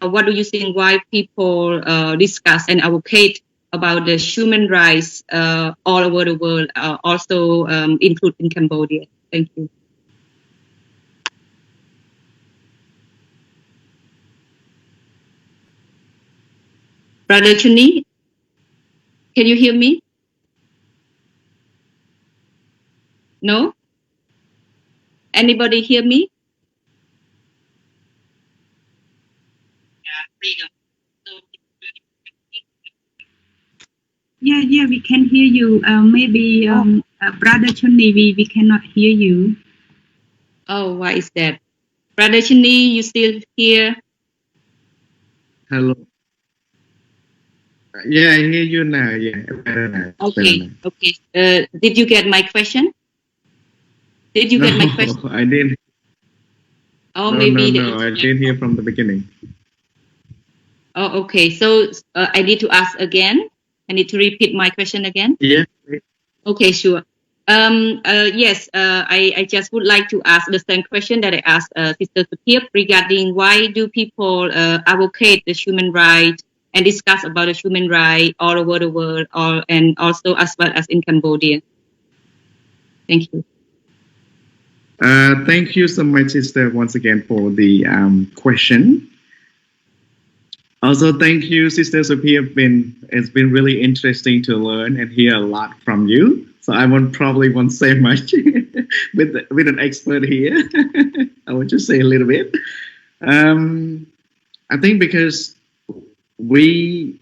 Speaker 1: what do you think why people discuss and advocate about the human rights all over the world, also including Cambodia? Thank you. Brother Chunni, can you hear me? No? Anybody hear me?
Speaker 5: Yeah, we can hear you. Maybe Brother Chunni, we cannot hear you.
Speaker 1: Oh, why is that? Brother Chunni, you still here?
Speaker 3: Hello. Yeah, I hear you now. Yeah, better now.
Speaker 1: Okay. Did you get my question? Did you get my question?
Speaker 3: I didn't.
Speaker 1: Oh,
Speaker 3: no,
Speaker 1: maybe.
Speaker 3: No, I didn't hear from the beginning.
Speaker 1: Oh, okay. So I need to ask again. I need to repeat my question again.
Speaker 3: Yeah.
Speaker 1: Okay, sure. Yes, I just would like to ask the same question that I asked Sister Supiep, regarding why do people advocate the human rights and discuss about the human rights all over the world, and also as well as in Cambodia. Thank you.
Speaker 3: Thank you so much, Sister, once again for the question. Also, thank you, Sister Sophia. It's been really interesting to learn and hear a lot from you. So I probably won't say much with an expert here. I will just say a little bit. I think because we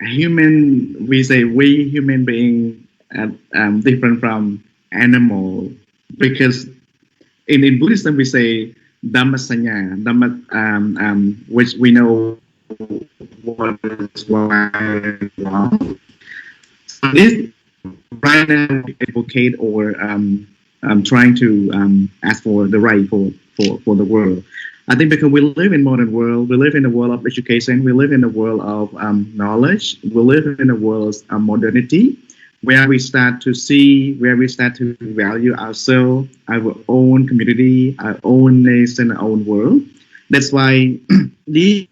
Speaker 3: human being different from animal, because in Buddhism we say Dhamma Sanya, which we know what is right and wrong. So this right now advocate or trying to ask for the right for the world. I think because we live in modern world, we live in a world of education, we live in a world of knowledge, we live in a world of modernity, where we start to see, where we start to value ourselves, our own community, our own nation, our own world. That's why these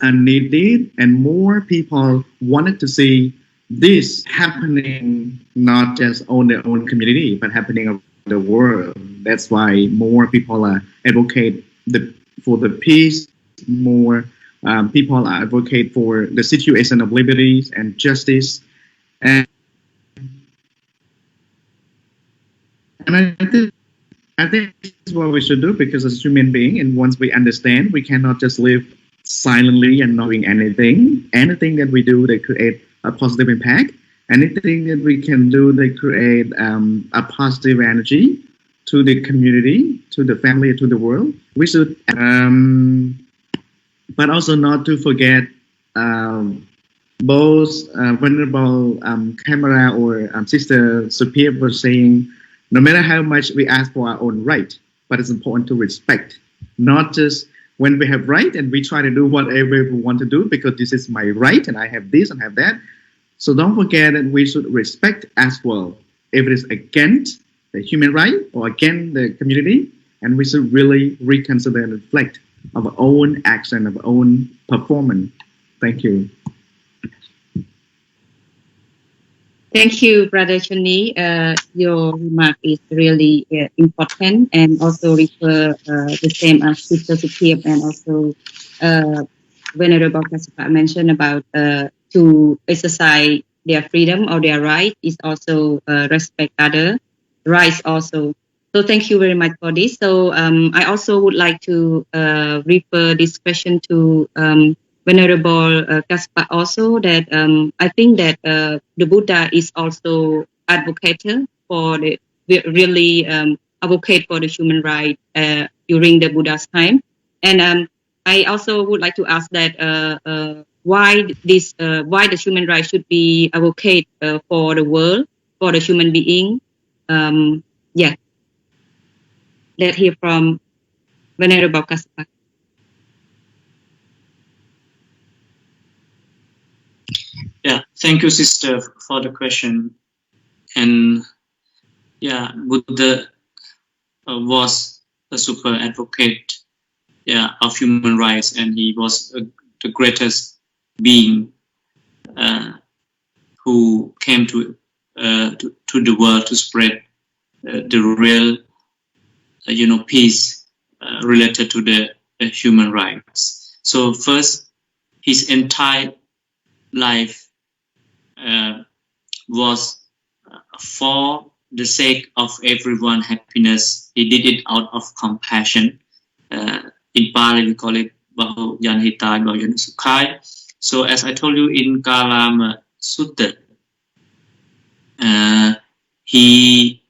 Speaker 3: are needed, and more people wanted to see this happening, not just on their own community, but happening around the world. That's why more people are advocate for the peace, more people are advocate for the situation of liberties and justice. And I think this is what we should do, because as human beings, and once we understand, we cannot just live silently and not doing anything. Anything that we do, they create a positive impact. Anything that we can do, they create a positive energy to the community, to the family, to the world. We should, but also not to forget both venerable camera or Sister Suitor was saying, no matter how much we ask for our own right, but it's important to respect, not just when we have right and we try to do whatever we want to do because this is my right and I have this and have that. So don't forget that we should respect as well if it is against the human right or against the community, and we should really reconsider and reflect of our own action, of our own performance. Thank you.
Speaker 1: Thank you, Brother Chuni. Your remark is really important, and also refer the same as Sister Suitor and also Venerable Kassapa mentioned about to exercise their freedom or their right is also respect other rights also. So thank you very much for this. So I also would like to refer this question to Venerable Kassapa also, that I think that the Buddha is also advocator for the really advocate for the human right during the Buddha's time, and I also would like to ask that why the human right should be advocate for the world, for the human being. Yeah, let's hear from Venerable Kassapa.
Speaker 4: Yeah, thank you, Sister, for the question. And yeah, Buddha was a super advocate, of human rights, and he was the greatest being who came to the world to spread the real, peace related to the human rights. So first, his entire life was for the sake of everyone's happiness. He did it out of compassion. In Pali, we call it Bahu Yanhitai Bahu Sukhai. So as I told you in Kalama Sutta, he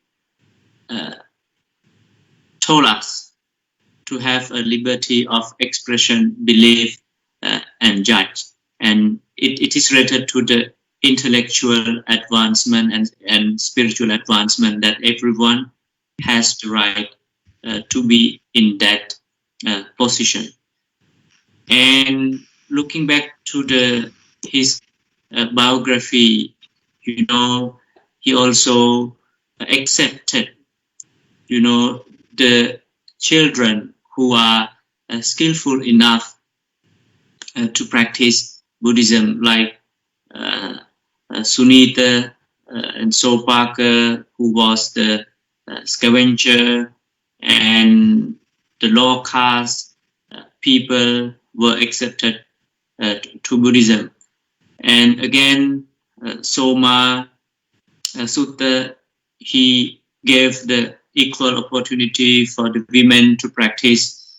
Speaker 4: told us to have a liberty of expression, belief, and judge. And it is related to the intellectual advancement and spiritual advancement, that everyone has the right to be in that position. And looking back to his biography, he also accepted, the children who are skillful enough to practice Buddhism, like Suitor and Sopaka, who was the scavenger, and the lower caste people were accepted to Buddhism. And again, Soma Sutta, he gave the equal opportunity for the women to practice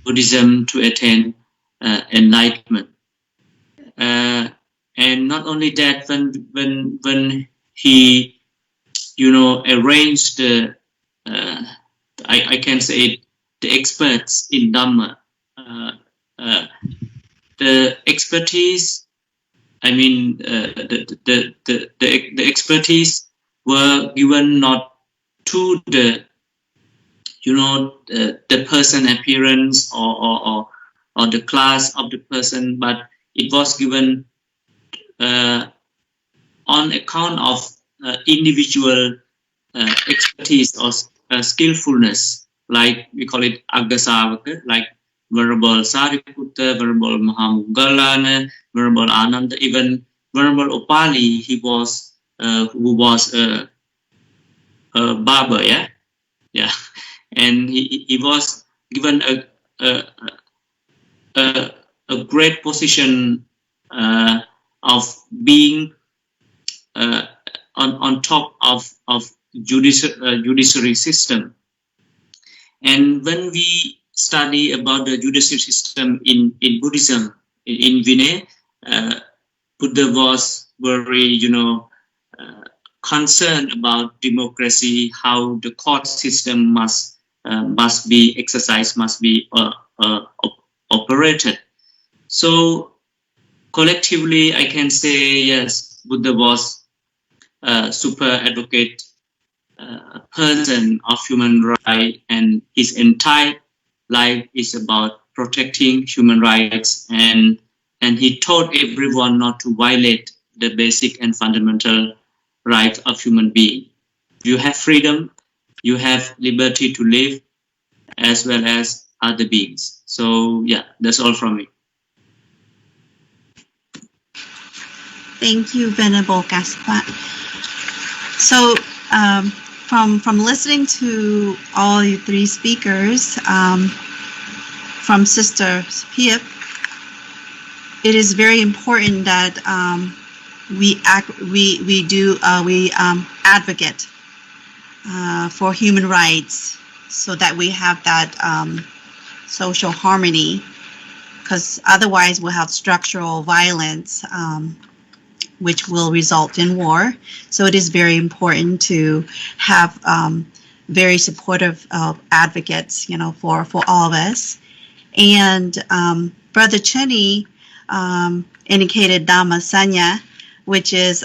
Speaker 4: Buddhism to attain enlightenment. And not only that, when he, arranged the, I can say it, the experts in Dhamma, the expertise, I mean, the expertise were given not to the, the person appearance or the class of the person, but it was given on account of individual expertise or skillfulness, like we call it Aggasavaka, like Venerable Sariputta, Venerable Mahamoggallana, Venerable Ananda, even Venerable Upali, he was who was a barber, yeah, and he was given a great position of being on top of judiciary system. And when we study about the judiciary system in Buddhism, in Vinaya, Buddha was very, concerned about democracy, how the court system must be exercised, must be operated. So collectively, I can say yes, Buddha was a super advocate person of human rights, and his entire life is about protecting human rights, and he taught everyone not to violate the basic and fundamental rights of human being. You have freedom, you have liberty to live, as well as other beings. So yeah, that's all from me.
Speaker 2: Thank you, Venerable Gaspar. So from listening to all you three speakers, from Sister Pip, it is very important that we advocate for human rights, so that we have that social harmony, because otherwise we'll have structural violence, which will result in war. So it is very important to have very supportive advocates, for all of us. And Brother Chenny indicated Dhamma Sanya, which is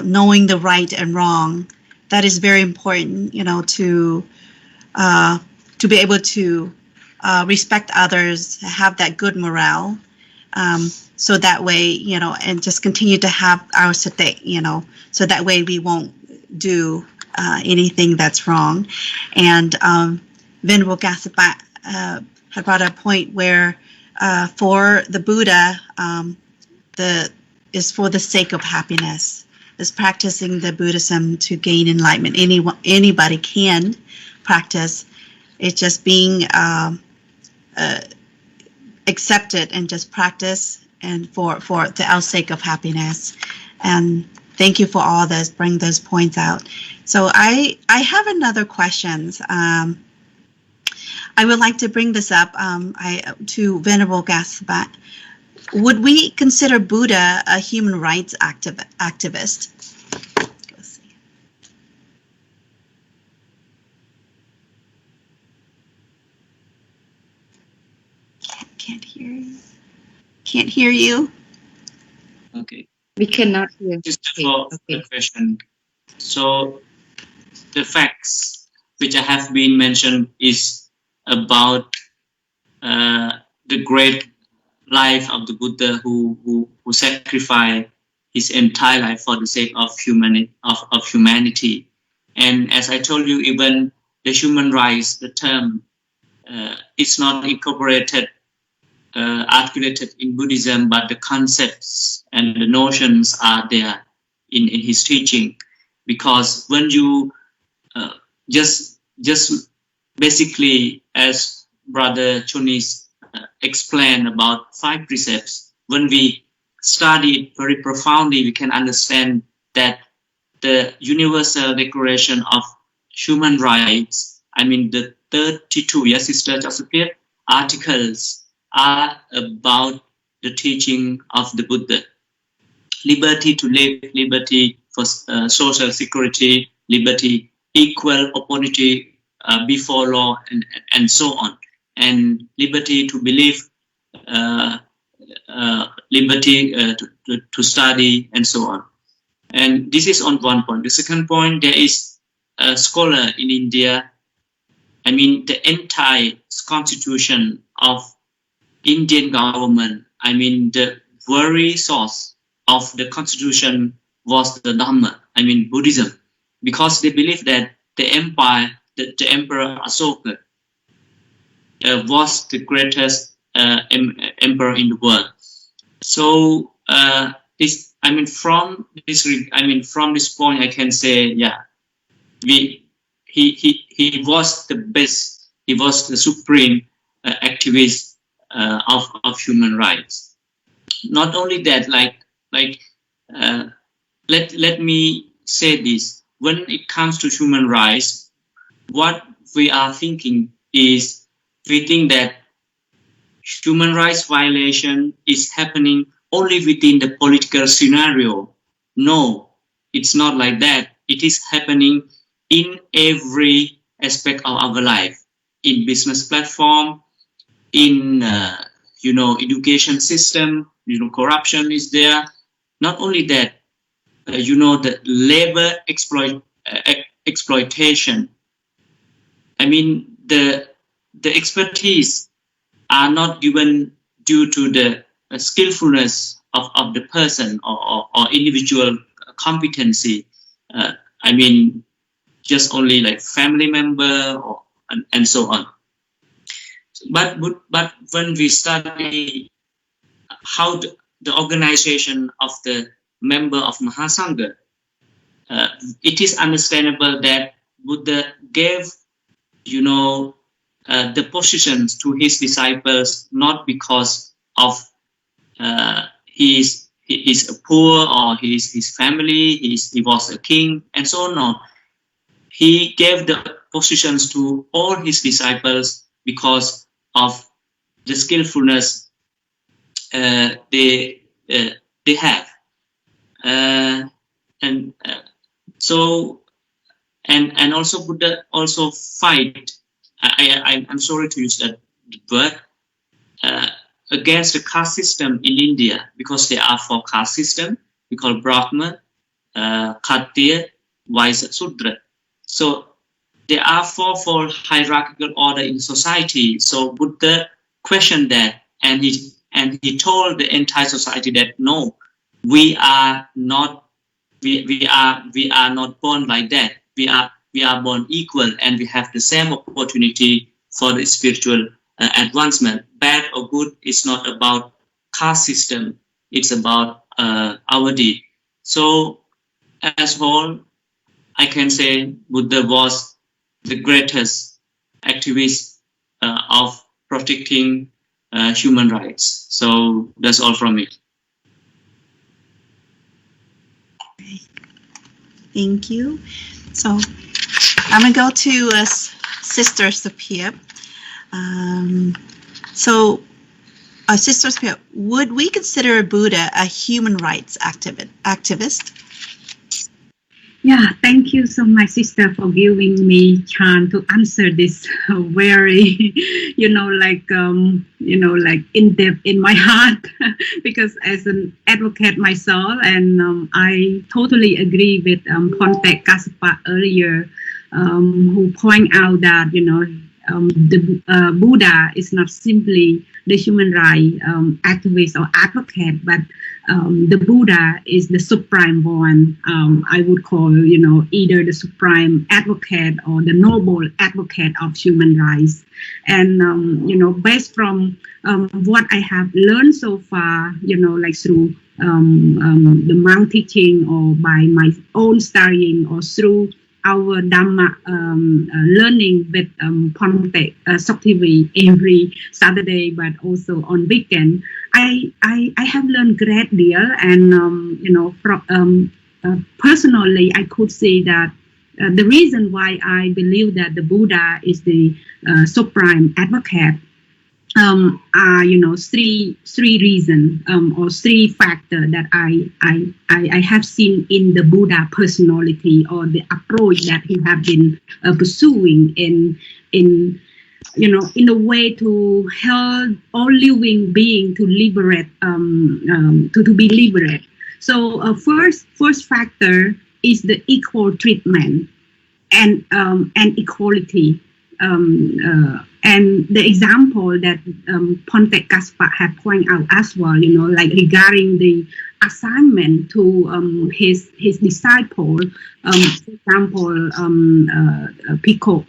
Speaker 2: knowing the right and wrong. That is very important, to be able to respect others, have that good morale. So that way, and just continue to have our sati, so that way we won't do anything that's wrong. And Venerable Gaspar had brought a point where for the Buddha, is for the sake of happiness, is practicing the Buddhism to gain enlightenment. Anybody can practice. It's just being accepted and just practice, and for the sake of happiness. And thank you for all this, bring those points out. So I have another questions. I would like to bring this up to Venerable Gaspar. Would we consider Buddha a human rights activist? Let's see. Can't hear you. Can't hear you.
Speaker 4: Okay.
Speaker 1: We cannot hear.
Speaker 4: Just for the question. So the facts which I have been mentioned is about the great life of the Buddha who sacrificed his entire life for the sake of humanity. And as I told you, even the human rights, the term, it's not incorporated, articulated in Buddhism, but the concepts and the notions are there in his teaching. Because when you just basically, as Brother Chunis explained about 5 precepts, when we study it very profoundly, we can understand that the Universal Declaration of Human Rights, I mean the 32, yes, Sister Josephine, articles are about the teaching of the Buddha. Liberty to live, liberty for social security, liberty, equal opportunity before law, and so on. And liberty to believe liberty to study and so on. And this is on one point. The second point, there is a scholar in India. I mean, the entire constitution of Indian government, I mean, the very source of the constitution was the Dhamma, I mean, Buddhism, because they believe that the empire, the Emperor Asoka was the greatest emperor in the world. So this, I mean, from this point, I can say, yeah, he was the best. He was the supreme activist of human rights. Not only that, let me say this: when it comes to human rights, what we are thinking is, we think that human rights violation is happening only within the political scenario. No, it's not like that. It is happening in every aspect of our life, in business platform, in education system. Corruption is there. Not only that, the labor exploitation. I mean, the expertise are not given due to the skillfulness of the person or individual competency. I mean, just only like family member and so on. But when we study how the organization of the member of Mahasangha, it is understandable that Buddha gave, the positions to his disciples not because of he is poor or his family, he was a king and so on. No. He gave the positions to all his disciples because of the skillfulness they have, and also Buddha also fight. I'm sorry to use that word, against the caste system in India, because there are 4 caste systems. We call Brahma, Kshatriya, Vaishya, Sudra. So there are 4 hierarchical order in society. So Buddha questioned that, and he told the entire society that no, we are not born like that. We are born equal, and we have the same opportunity for the spiritual advancement. Bad or good is not about caste system. It's about our deed. So as whole, I can say Buddha was the greatest activist of protecting human rights. So that's all from me.
Speaker 2: Thank you. So I'm going to go to Sister Sophia. Sister Sophia, would we consider Buddha a human rights activist?
Speaker 5: Yeah, thank you so much, sister, for giving me chance to answer this very, in depth in my heart, because as an advocate myself, and I totally agree with Pontek Kassapa earlier, who point out that the Buddha is not simply the human rights activist or advocate, but the Buddha is the supreme one. I would call, either the supreme advocate or the noble advocate of human rights. And, based from what I have learned so far, through the monk teaching or by my own studying or through our Dhamma learning with Pontek Saktivi every Saturday, but also on weekend, I have learned great deal, and personally, I could say that the reason why I believe that the Buddha is the supreme advocate are three reasons or 3 factors that I have seen in the Buddha personality or the approach that he have been pursuing in in a way to help all living being to liberate, to be liberated. So first factor is the equal treatment and equality. And the example that Ponte Gaspar had pointed out as well, like regarding the assignment to his disciple, for example, Pico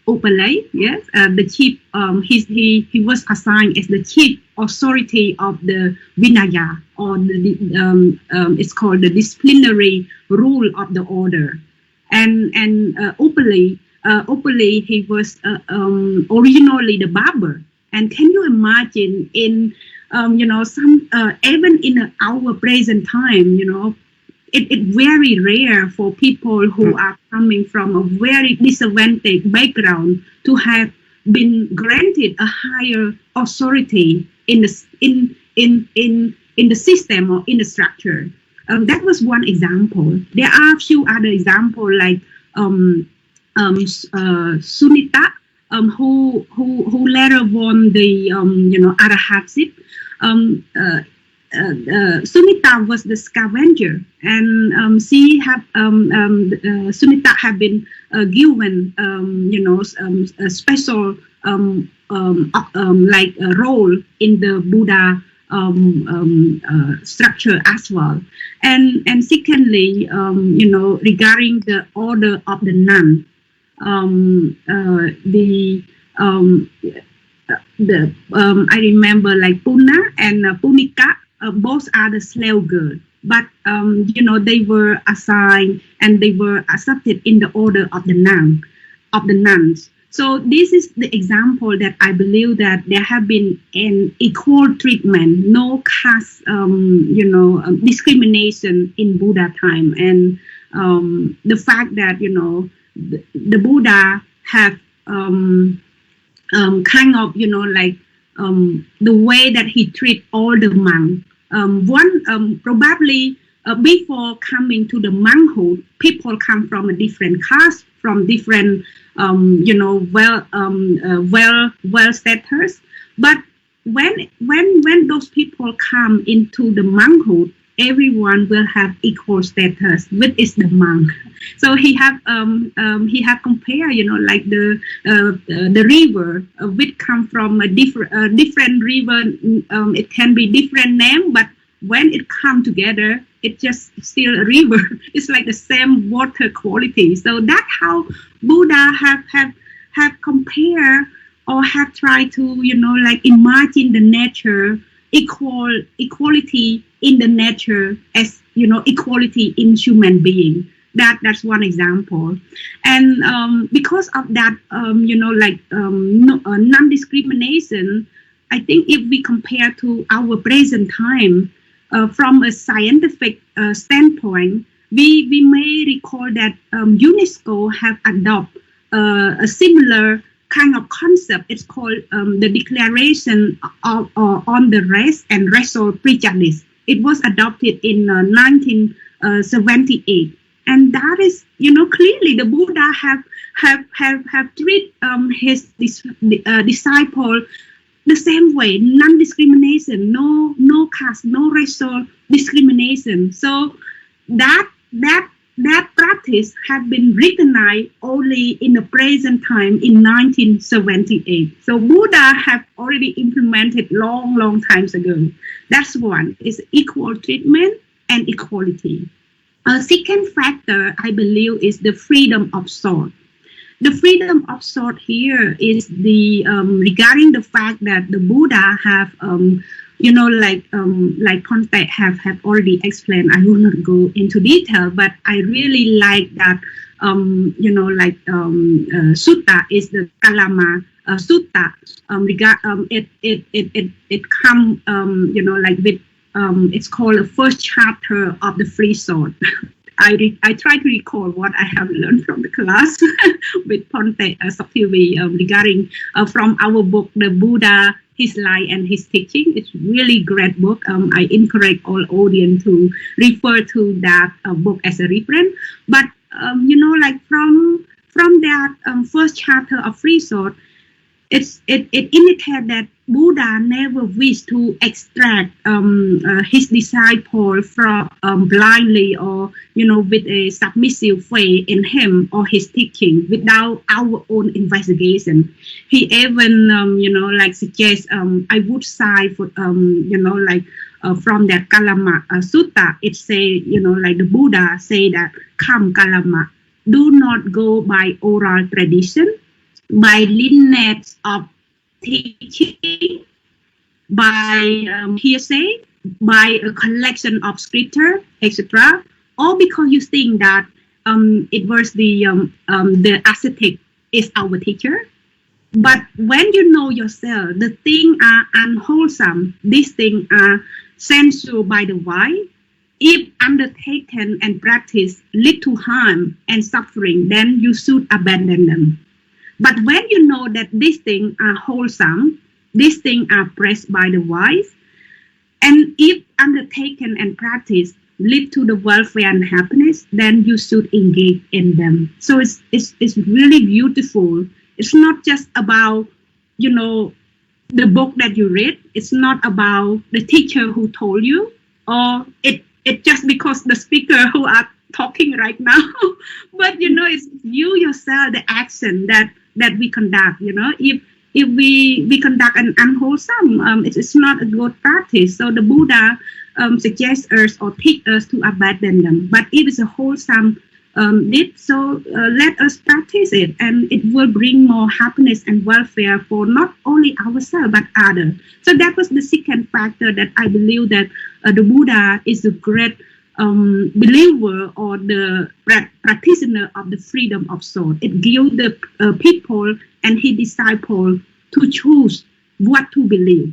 Speaker 5: Opalay, yes, the chief, he was assigned as the chief authority of the Vinaya, or it's called the disciplinary rule of the order, and Opalay, he was originally the barber, and can you imagine in some even in our present time, it's very rare for people who are coming from a very disadvantaged background to have been granted a higher authority in the system or in the structure. That was one example. There are a few other examples like Sunita, who later won the Arahatship. Sunita was the scavenger, and she had Sunita had been given a special like a role in the Buddha structure as well. And secondly, regarding the order of the nun. I remember like Puna and Punika, both are the slave girls, but they were assigned and they were accepted in the order of the nuns. So this is the example that I believe that there have been an equal treatment, no caste, discrimination in Buddha time, and the fact that the Buddha have kind of the way that he treat all the monks. Probably before coming to the monkhood, people come from a different caste, from different well status. But when those people come into the monkhood, everyone will have equal status, which is the monk. So he have compared, like the river, which come from a different river. It can be different name, but when it come together, it's just still a river. It's like the same water quality. So that's how Buddha have compared or have tried to imagine the nature, equality in the nature as equality in human being. That's one example. And because of that non-discrimination, I think if we compare to our present time, from a scientific standpoint, we may recall that UNESCO have adopted a similar kind of concept. It's called the Declaration on the Race and Racial Prejudice. It was adopted in 1978, and that is, clearly the Buddha have treated his disciple the same way, non-discrimination, no caste, no racial discrimination. So that practice had been recognized only in the present time in 1978. So Buddha have already implemented long times ago. That's one, is equal treatment and equality. A second factor, I believe, is the freedom of thought. The freedom of thought here is the regarding the fact that the Buddha have like Ponte have already explained. I will not go into detail, but I really like that sutta is the Kalama sutta. It come with it's called the first chapter of the free thought. I try to recall what I have learned from the class with Ponte Saktivi regarding from our book, The Buddha, His Life and His Teaching. It's really great book. I encourage all audience to refer to that book as a reference. But from that first chapter of Free Thought, it indicates that Buddha never wished to extract his disciple from blindly or with a submissive faith in him or his teaching without our own investigation. He even suggests I would side for from that Kalama Sutta. It say the Buddha say that, "Come Kalama, do not go by oral tradition, by lineage of teaching, by hearsay, by a collection of scripture, etc., all because you think that it was the ascetic is our teacher. But when you know yourself, the things are unwholesome. These things are sensual by the wise. If undertaken and practiced lead to harm and suffering, then you should abandon them. But when you know that these things are wholesome, these things are praised by the wise, and if undertaken and practiced lead to the welfare and happiness, then you should engage in them." So it's really beautiful. It's not just about the book that you read. It's not about the teacher who told you, or it just because the speaker who are talking right now. But it's you yourself, the action that we conduct. If we conduct an unwholesome, it's not a good practice. So the Buddha suggests us or teach us to abandon them. But if it's a wholesome deed, so let us practice it, and it will bring more happiness and welfare for not only ourselves but others. So that was the second factor that I believe that the Buddha is a great believer or the practitioner of the freedom of thought. It gives the people and his disciples to choose what to believe.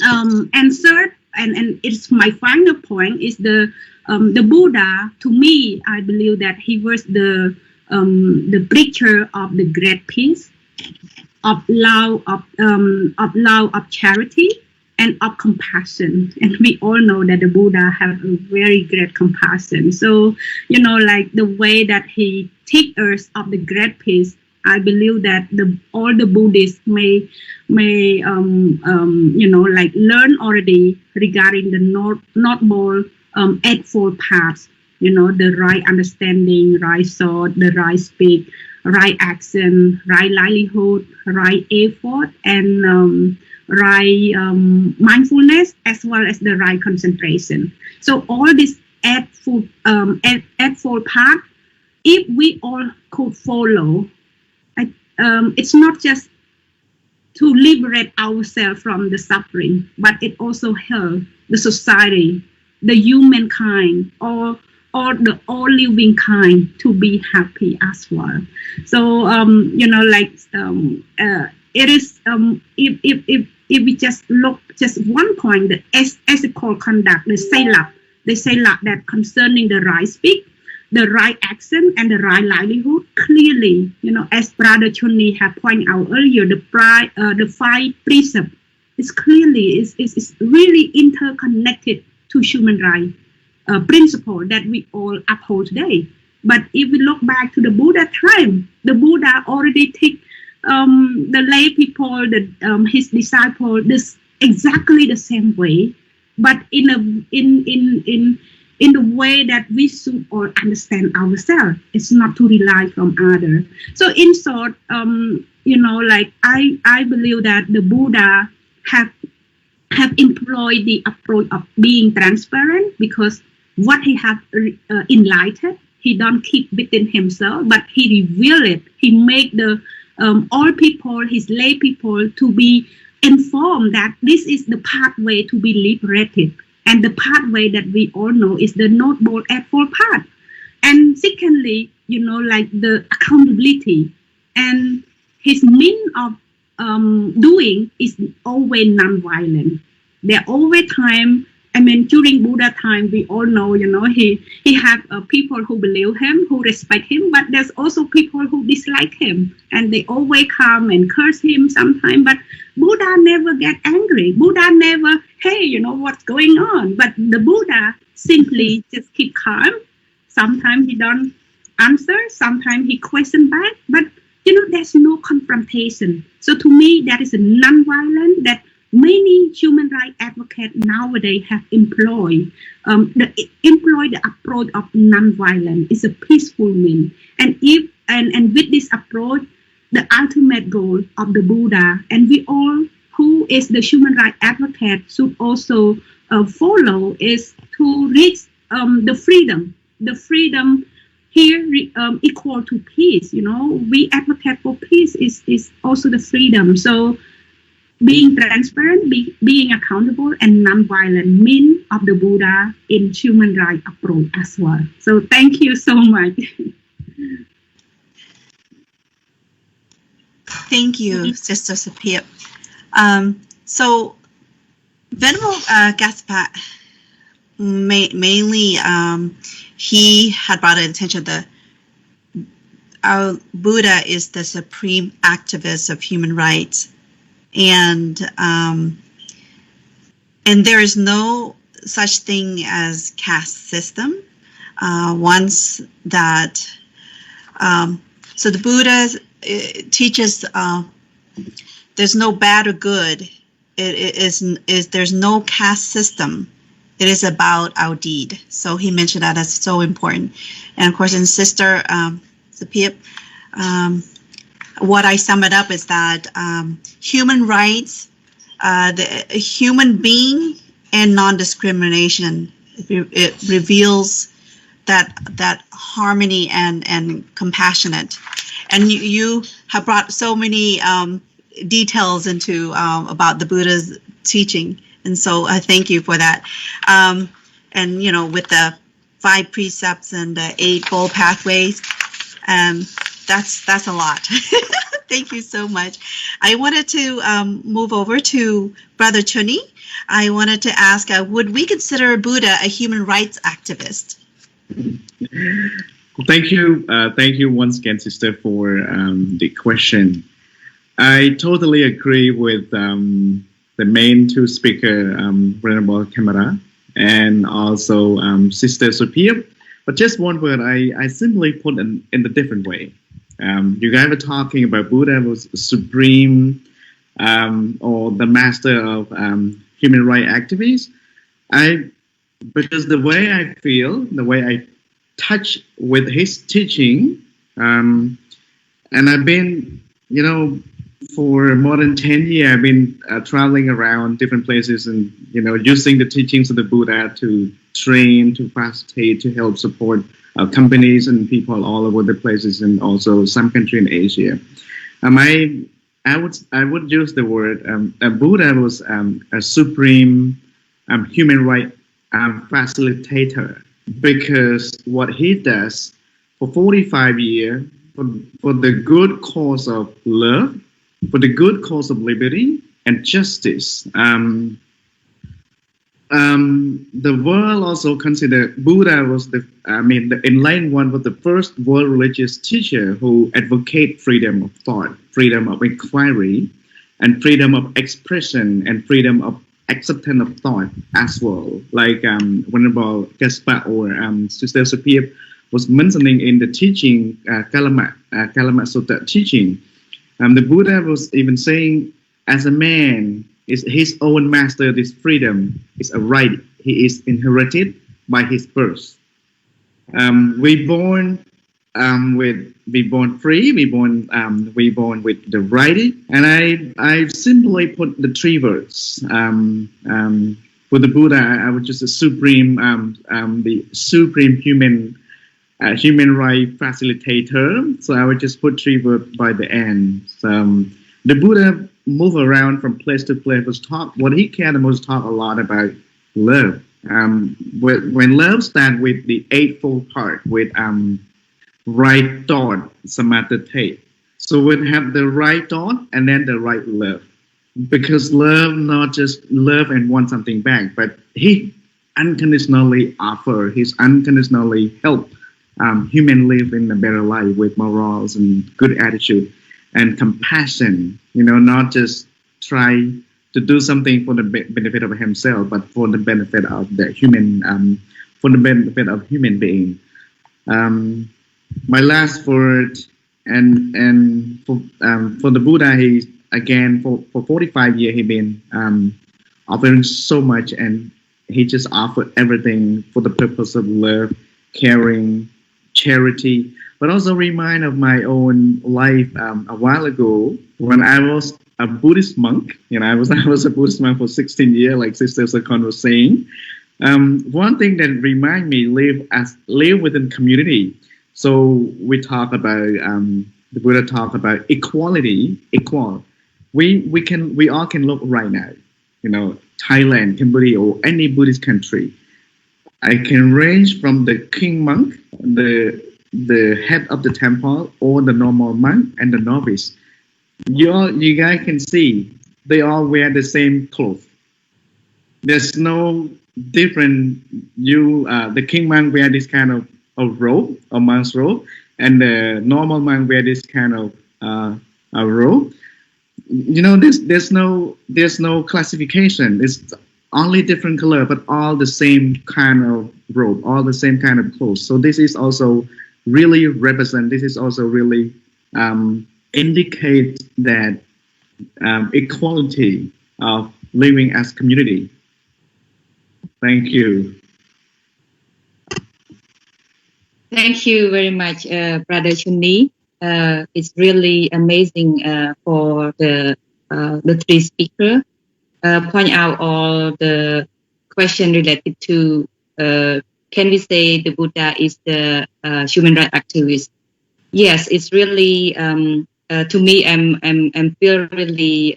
Speaker 5: And third, and it's my final point, is the Buddha. To me, I believe that he was the preacher of the great peace, of love, of charity, and of compassion. And we all know that the Buddha have a very great compassion. So, the way that he teach us of the great peace, I believe that all the Buddhists may learn already regarding the Noble Eightfold Paths. The right understanding, right thought, the right speech, right action, right livelihood, right effort, and right mindfulness, as well as the right concentration. So all these eightfold path, if we all could follow, it's not just to liberate ourselves from the suffering, but it also helps the society, the humankind, or the all living kind to be happy as well. So it is if we just look just one point, the ethical conduct, the sila that concerning the right speech, the right action, and the right livelihood, clearly, as Brother Chunni had pointed out earlier, the five precepts is clearly is really interconnected to human rights principle that we all uphold today. But if we look back to the Buddha time, the Buddha already took the lay people, his disciples, this exactly the same way, but in the way that we should all understand ourselves. It's not to rely from others. So in short, I believe that the Buddha have employed the approach of being transparent, because what he have enlightened, he don't keep within himself, but he reveal it. He make the all people, his lay people, to be informed that this is the pathway to be liberated. And the pathway that we all know is the Noble Eightfold Path. And secondly, the accountability. And his means of doing is always non-violent. There always time, during Buddha time, we all know, he have people who believe him, who respect him, but there's also people who dislike him, and they always come and curse him sometimes. But Buddha never get angry. Buddha never, hey, what's going on? But the Buddha simply just keep calm. Sometimes he don't answer. Sometimes he question back, but there's no confrontation. So to me, that is a non-violent that many human rights advocates nowadays have employed. The approach of non-violent is a peaceful means, and with this approach, the ultimate goal of the Buddha, and we all who is the human rights advocate should also follow, is to reach the freedom. The freedom here equal to peace. We advocate for peace is also the freedom. So being transparent, being accountable, and non-violent mean of the Buddha in human rights approach as well. So thank you so much.
Speaker 2: Thank you, Sister Suitor. So Venerable Gatspat, mainly he had brought attention that our Buddha is the supreme activist of human rights, and there is no such thing as caste system. Once that, so the Buddha teaches there's no bad or good. There's no caste system. It is about our deed. So he mentioned that as so important. And of course, in Sister Suitor, what I sum it up is that human rights, the human being, and non-discrimination. It reveals that harmony and compassionate. And you have brought so many details into about the Buddha's teaching, and so I thank you for that. And with the 5 precepts and the 8 pathways, that's a lot. Thank you so much. I wanted to move over to Brother Chuni. I wanted to ask, would we consider Buddha a human rights activist?
Speaker 3: Thank you once again, Sister, for the question. I totally agree with the main 2 speakers, Venerable Camara and also Sister Suitor. But just one word, I simply put in a different way. You guys were talking about Buddha was supreme or the master of human rights activists. Because the way I feel, the way I touch with his teaching, and I've been, for more than 10 years, I've been traveling around different places and, using the teachings of the Buddha to train, to facilitate, to help support companies and people all over the places, and also some country in Asia. I would use the word Buddha was a supreme human rights facilitator, because what he does for 45 years for the good cause of love, for the good cause of liberty and justice. The world also considered Buddha was the enlightened one, was the first world religious teacher who advocate freedom of thought, freedom of inquiry, and freedom of expression, and freedom of acceptance of thought as well. Like Venerable Gatspat or Sister Suitor was mentioning in the teaching, Kalamat Sutta teaching. The Buddha was even saying, as a man, is his own master. This freedom is a right. He is inherited by his birth. We born free. We born with the right. And I simply put the 3 words. For the Buddha, I would just the supreme human right facilitator. So I would just put 3 words by the end. So, the Buddha moved around from place to place. What he cared most talk a lot about love. When love starts with the 8-fold part, with right thought, samadhi. So we have the right thought and then the right love. Because love, not just love and want something back, but he unconditionally offer, he's unconditionally help human live in a better life with morals and good attitude and compassion, not just try to do something for the benefit of himself, but for the benefit of the human, for the benefit of human being. my last word, and for the Buddha, he again for 45 years he been offering so much, and he just offered everything for the purpose of love, caring, charity, but also remind of my own life a while ago when I was a Buddhist monk. I was a Buddhist monk for 16 years, like Sister Sakon was saying. One thing that remind me live within community. So we talk about the Buddha talk about equality. We all can look right now. Thailand, Cambodia, or any Buddhist country. I can range from the king monk, the head of the temple, or the normal monk and the novice. You guys can see they all wear the same clothes. There's no different. The king monk wear this kind of robe, a monk's robe, and the normal monk wear this kind of a robe. There's no classification. It's only different color, but all the same kind of robe, all the same kind of clothes. So this is also really represent. This is also really indicate that equality of living as community. Thank you.
Speaker 1: Thank you very much, Brother Chunni. It's really amazing for the three speakers. Point out all the question related to can we say the Buddha is the human rights activist? Yes, it's really to me. I'm feel really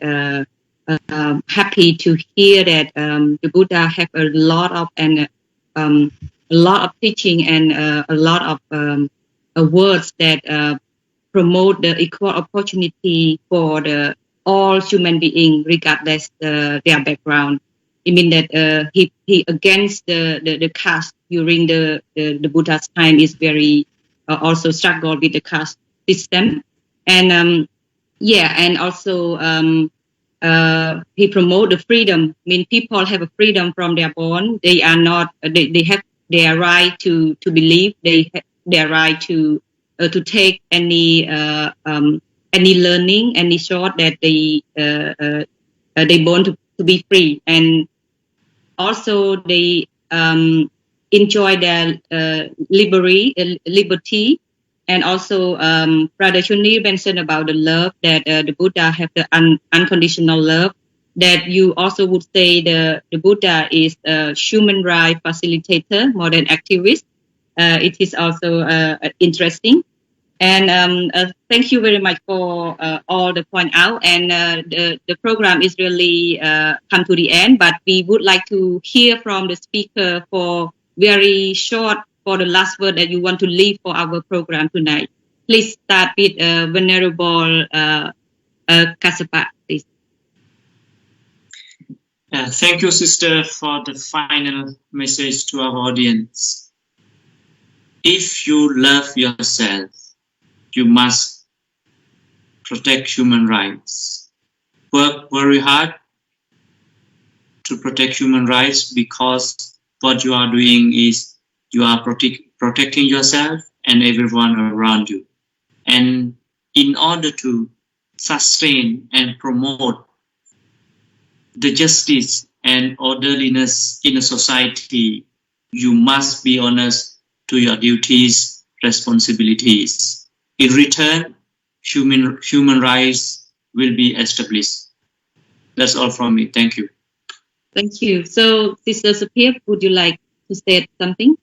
Speaker 1: happy to hear that the Buddha have a lot of teaching and a lot of words that promote the equal opportunity for all human beings, regardless their background. It means that he against the caste during the Buddha's time is very also struggle with the caste system, and and also he promote the freedom. I mean, people have a freedom from their born. They are not. They have their right to believe. They have their right to take any learning, any thought that they born to be free, and also they enjoy their liberty, and also Brother Chunni mentioned about the love that the Buddha have the unconditional love. That you also would say the Buddha is a human rights facilitator more than activist. It is also interesting. And thank you very much for all the point out. And the program is really come to the end, but we would like to hear from the speaker for very short, for the last word that you want to leave for our program tonight. Please start with Venerable Kassapa, please.
Speaker 4: Thank you, Sister, for the final message to our audience. If you love yourself, you must protect human rights. Work very hard to protect human rights, because what you are doing is you are protecting yourself and everyone around you. And in order to sustain and promote the justice and orderliness in a society, you must be honest to your duties, responsibilities. In return, human rights will be established. That's all from me. Thank you.
Speaker 1: Thank you. So, Sister Sophia, would you like to say something?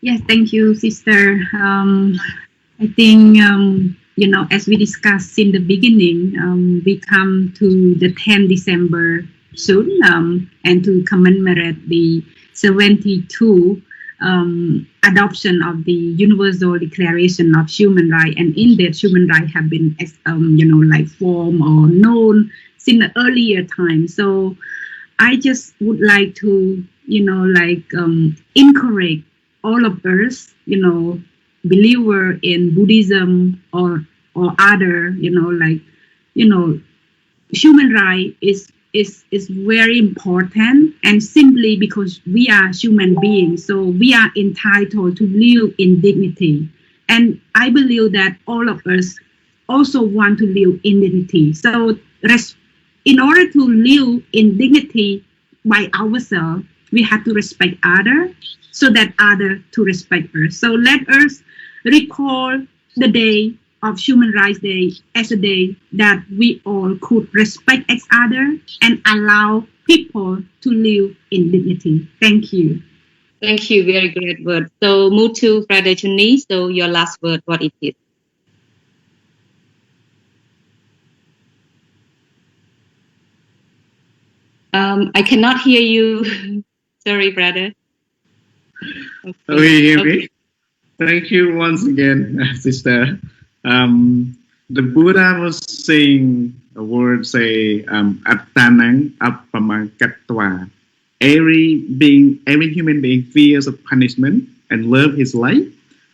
Speaker 5: Yes, thank you, Sister. I think, as we discussed in the beginning, we come to the 10th December soon, and to commemorate the 72 adoption of the Universal Declaration of Human Rights, and in that human rights have been, formed or known since the earlier time. So I just would like to, encourage all of us, believer in Buddhism or other, human right is very important, and simply because we are human beings, so we are entitled to live in dignity. And I believe that all of us also want to live in dignity. So in order to live in dignity by ourselves, we have to respect others so that others to respect us. So let us recall the day of Human Rights Day as a day that we all could respect each other and allow people to live in dignity. Thank you.
Speaker 1: Thank you. Very great word. So move to Brother Chuni. So your last word, what it is? I cannot hear you. Sorry, brother.
Speaker 3: Okay, hear me? Thank you once again, sister. The Buddha was saying a word, say, Attanang Appamagatva. Every human being fears of punishment and love his life.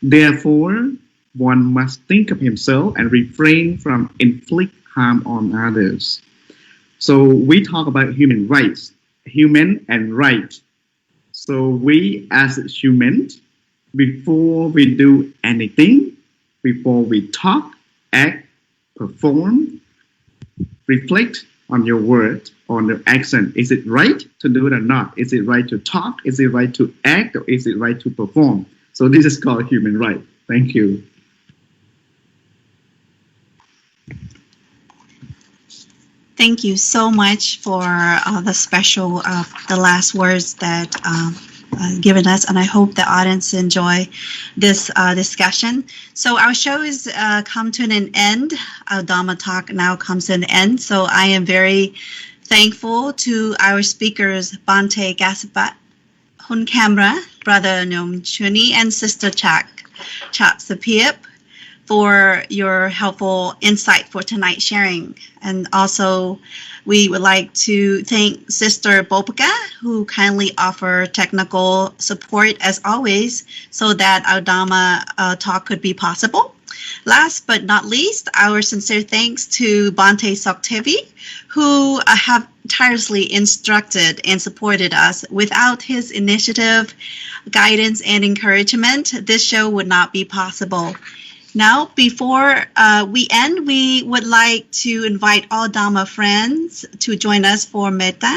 Speaker 3: Therefore, one must think of himself and refrain from inflict harm on others. So we talk about human rights, human and right. So we as humans, before we do anything, before we talk, act, perform, reflect on your word, on your action. Is it right to do it or not? Is it right to talk? Is it right to act? Or is it right to perform? So this is called human right. Thank you.
Speaker 2: Thank you so much for the special, the last words that given us, and I hope the audience enjoy this discussion. So our show is come to an end. Our Dharma talk now comes to an end. So I am very thankful to our speakers, Bante Gasapat, Hun Kamra, Brother Nom Chuni, and Sister Chak Sapip, for your helpful insight for tonight's sharing. And also, we would like to thank Sister Bopaka, who kindly offered technical support as always, so that our Dharma talk could be possible. Last but not least, our sincere thanks to Bante Soktevi, who have tirelessly instructed and supported us. Without his initiative, guidance, and encouragement, this show would not be possible. Now, before we end, we would like to invite all Dhamma friends to join us for Metta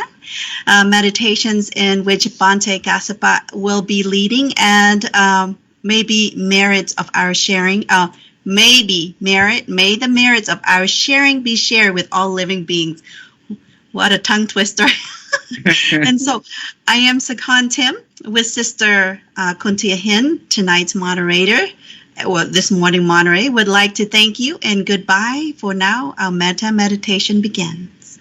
Speaker 2: meditations, in which Bante Gasapat will be leading, and maybe merits of our sharing. May the merits of our sharing be shared with all living beings. What a tongue twister. And so I am Sakhan Tim with Sister Kuntia Hin, tonight's moderator. Well, this morning moderator, would like to thank you and goodbye. For now, our metta meditation begins.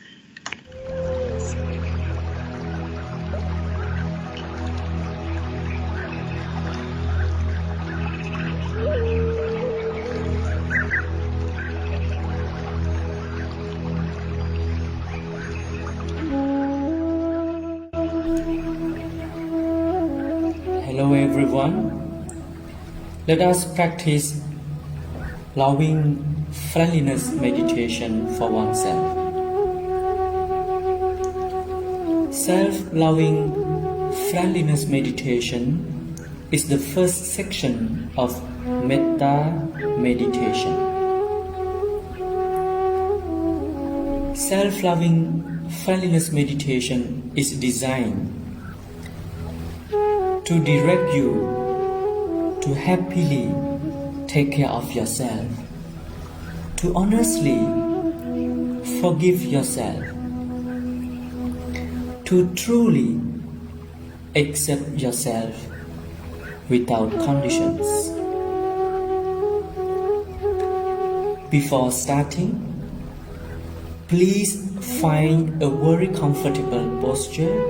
Speaker 6: Hello everyone. Let us practice loving friendliness meditation for oneself. Self-loving friendliness meditation is the first section of Metta meditation. Self-loving friendliness meditation is designed to direct you to happily take care of yourself, to honestly forgive yourself, to truly accept yourself without conditions. Before starting, please find a very comfortable posture.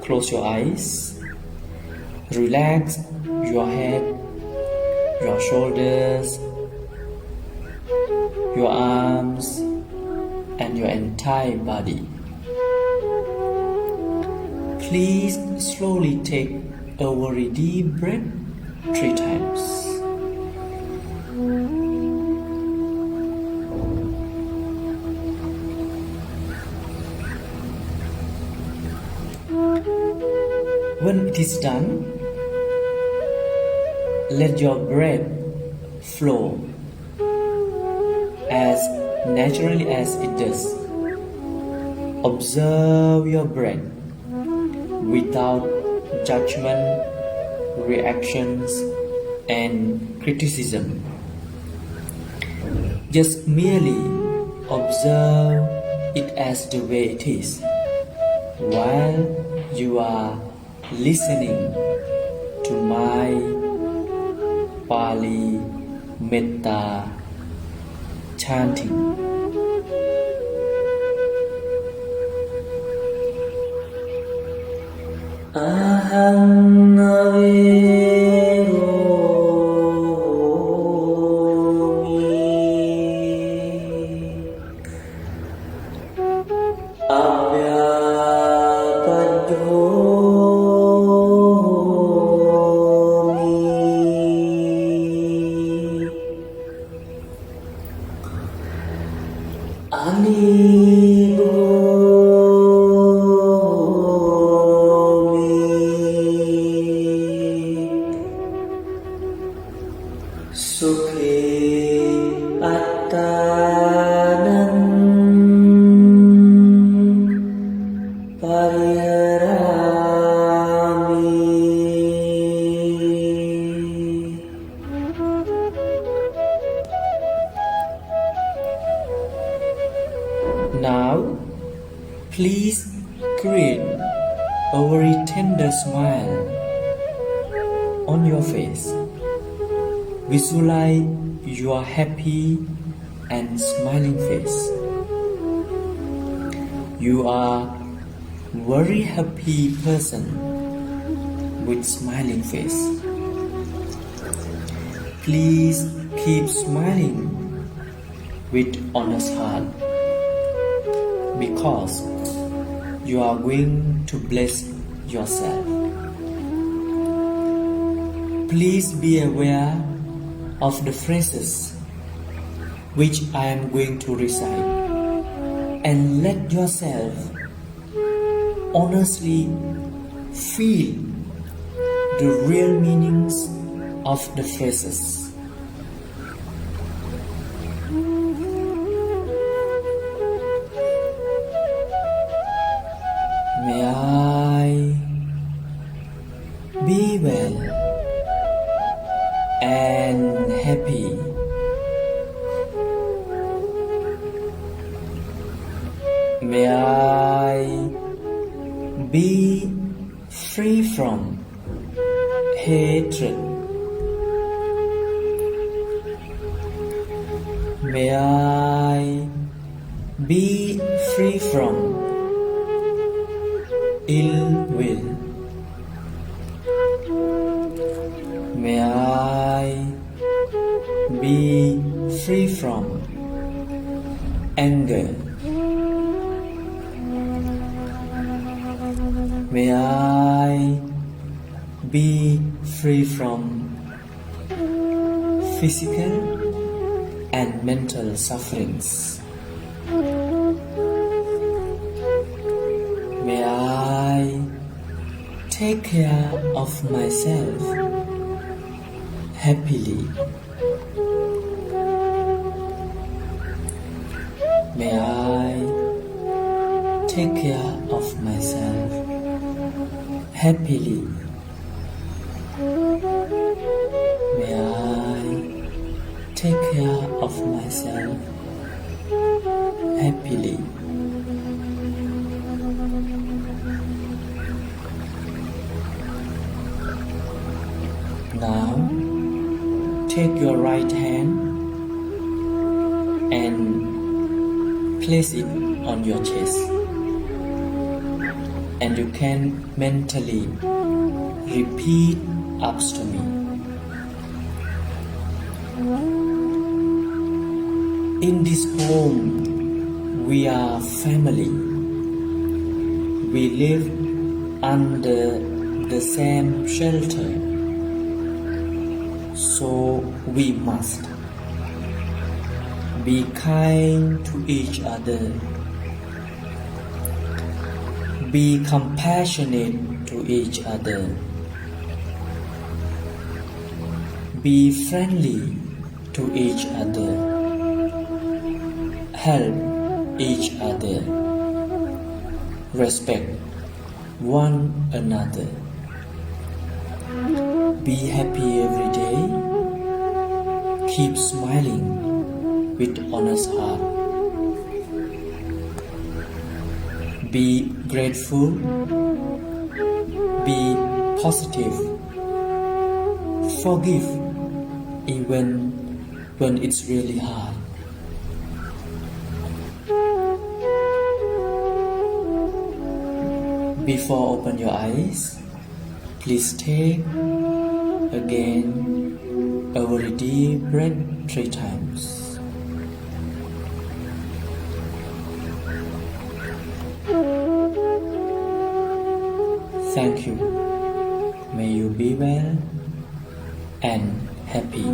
Speaker 6: Close your eyes. Relax your head, your shoulders, your arms, and your entire body. Please slowly take a very deep breath 3 times. When it is done, let your breath flow as naturally as it does. Observe your breath without judgment, reactions, and criticism. Just merely observe it as the way it is while you are listening to my Pali Metta chanting. Aham Now, please create a very tender smile on your face. Visualize your happy and smiling face. You are very happy person with smiling face. Please keep smiling with honest heart, because you are going to bless yourself. Please be aware of the phrases which I am going to recite, and let yourself honestly feel the real meanings of the phrases. May I be well and happy. May I be free from hatred. May I be free from ill will. May I be free from anger. May I be free from physical and mental sufferings. May I take care of myself happily. May I take care of myself happily. May I take care of myself happily. Now, take your right hand and place it on your chest, and you can mentally repeat after me. In this home, we are family. We live under the same shelter. So we must be kind to each other, be compassionate to each other, Be friendly to each other. Help each other. Respect one another. Be happy every day. Keep smiling with honest heart. Be grateful. Be positive. Forgive even when it's really hard. Before open your eyes, please take again a very deep breath 3 times. Thank you. May you be well and happy.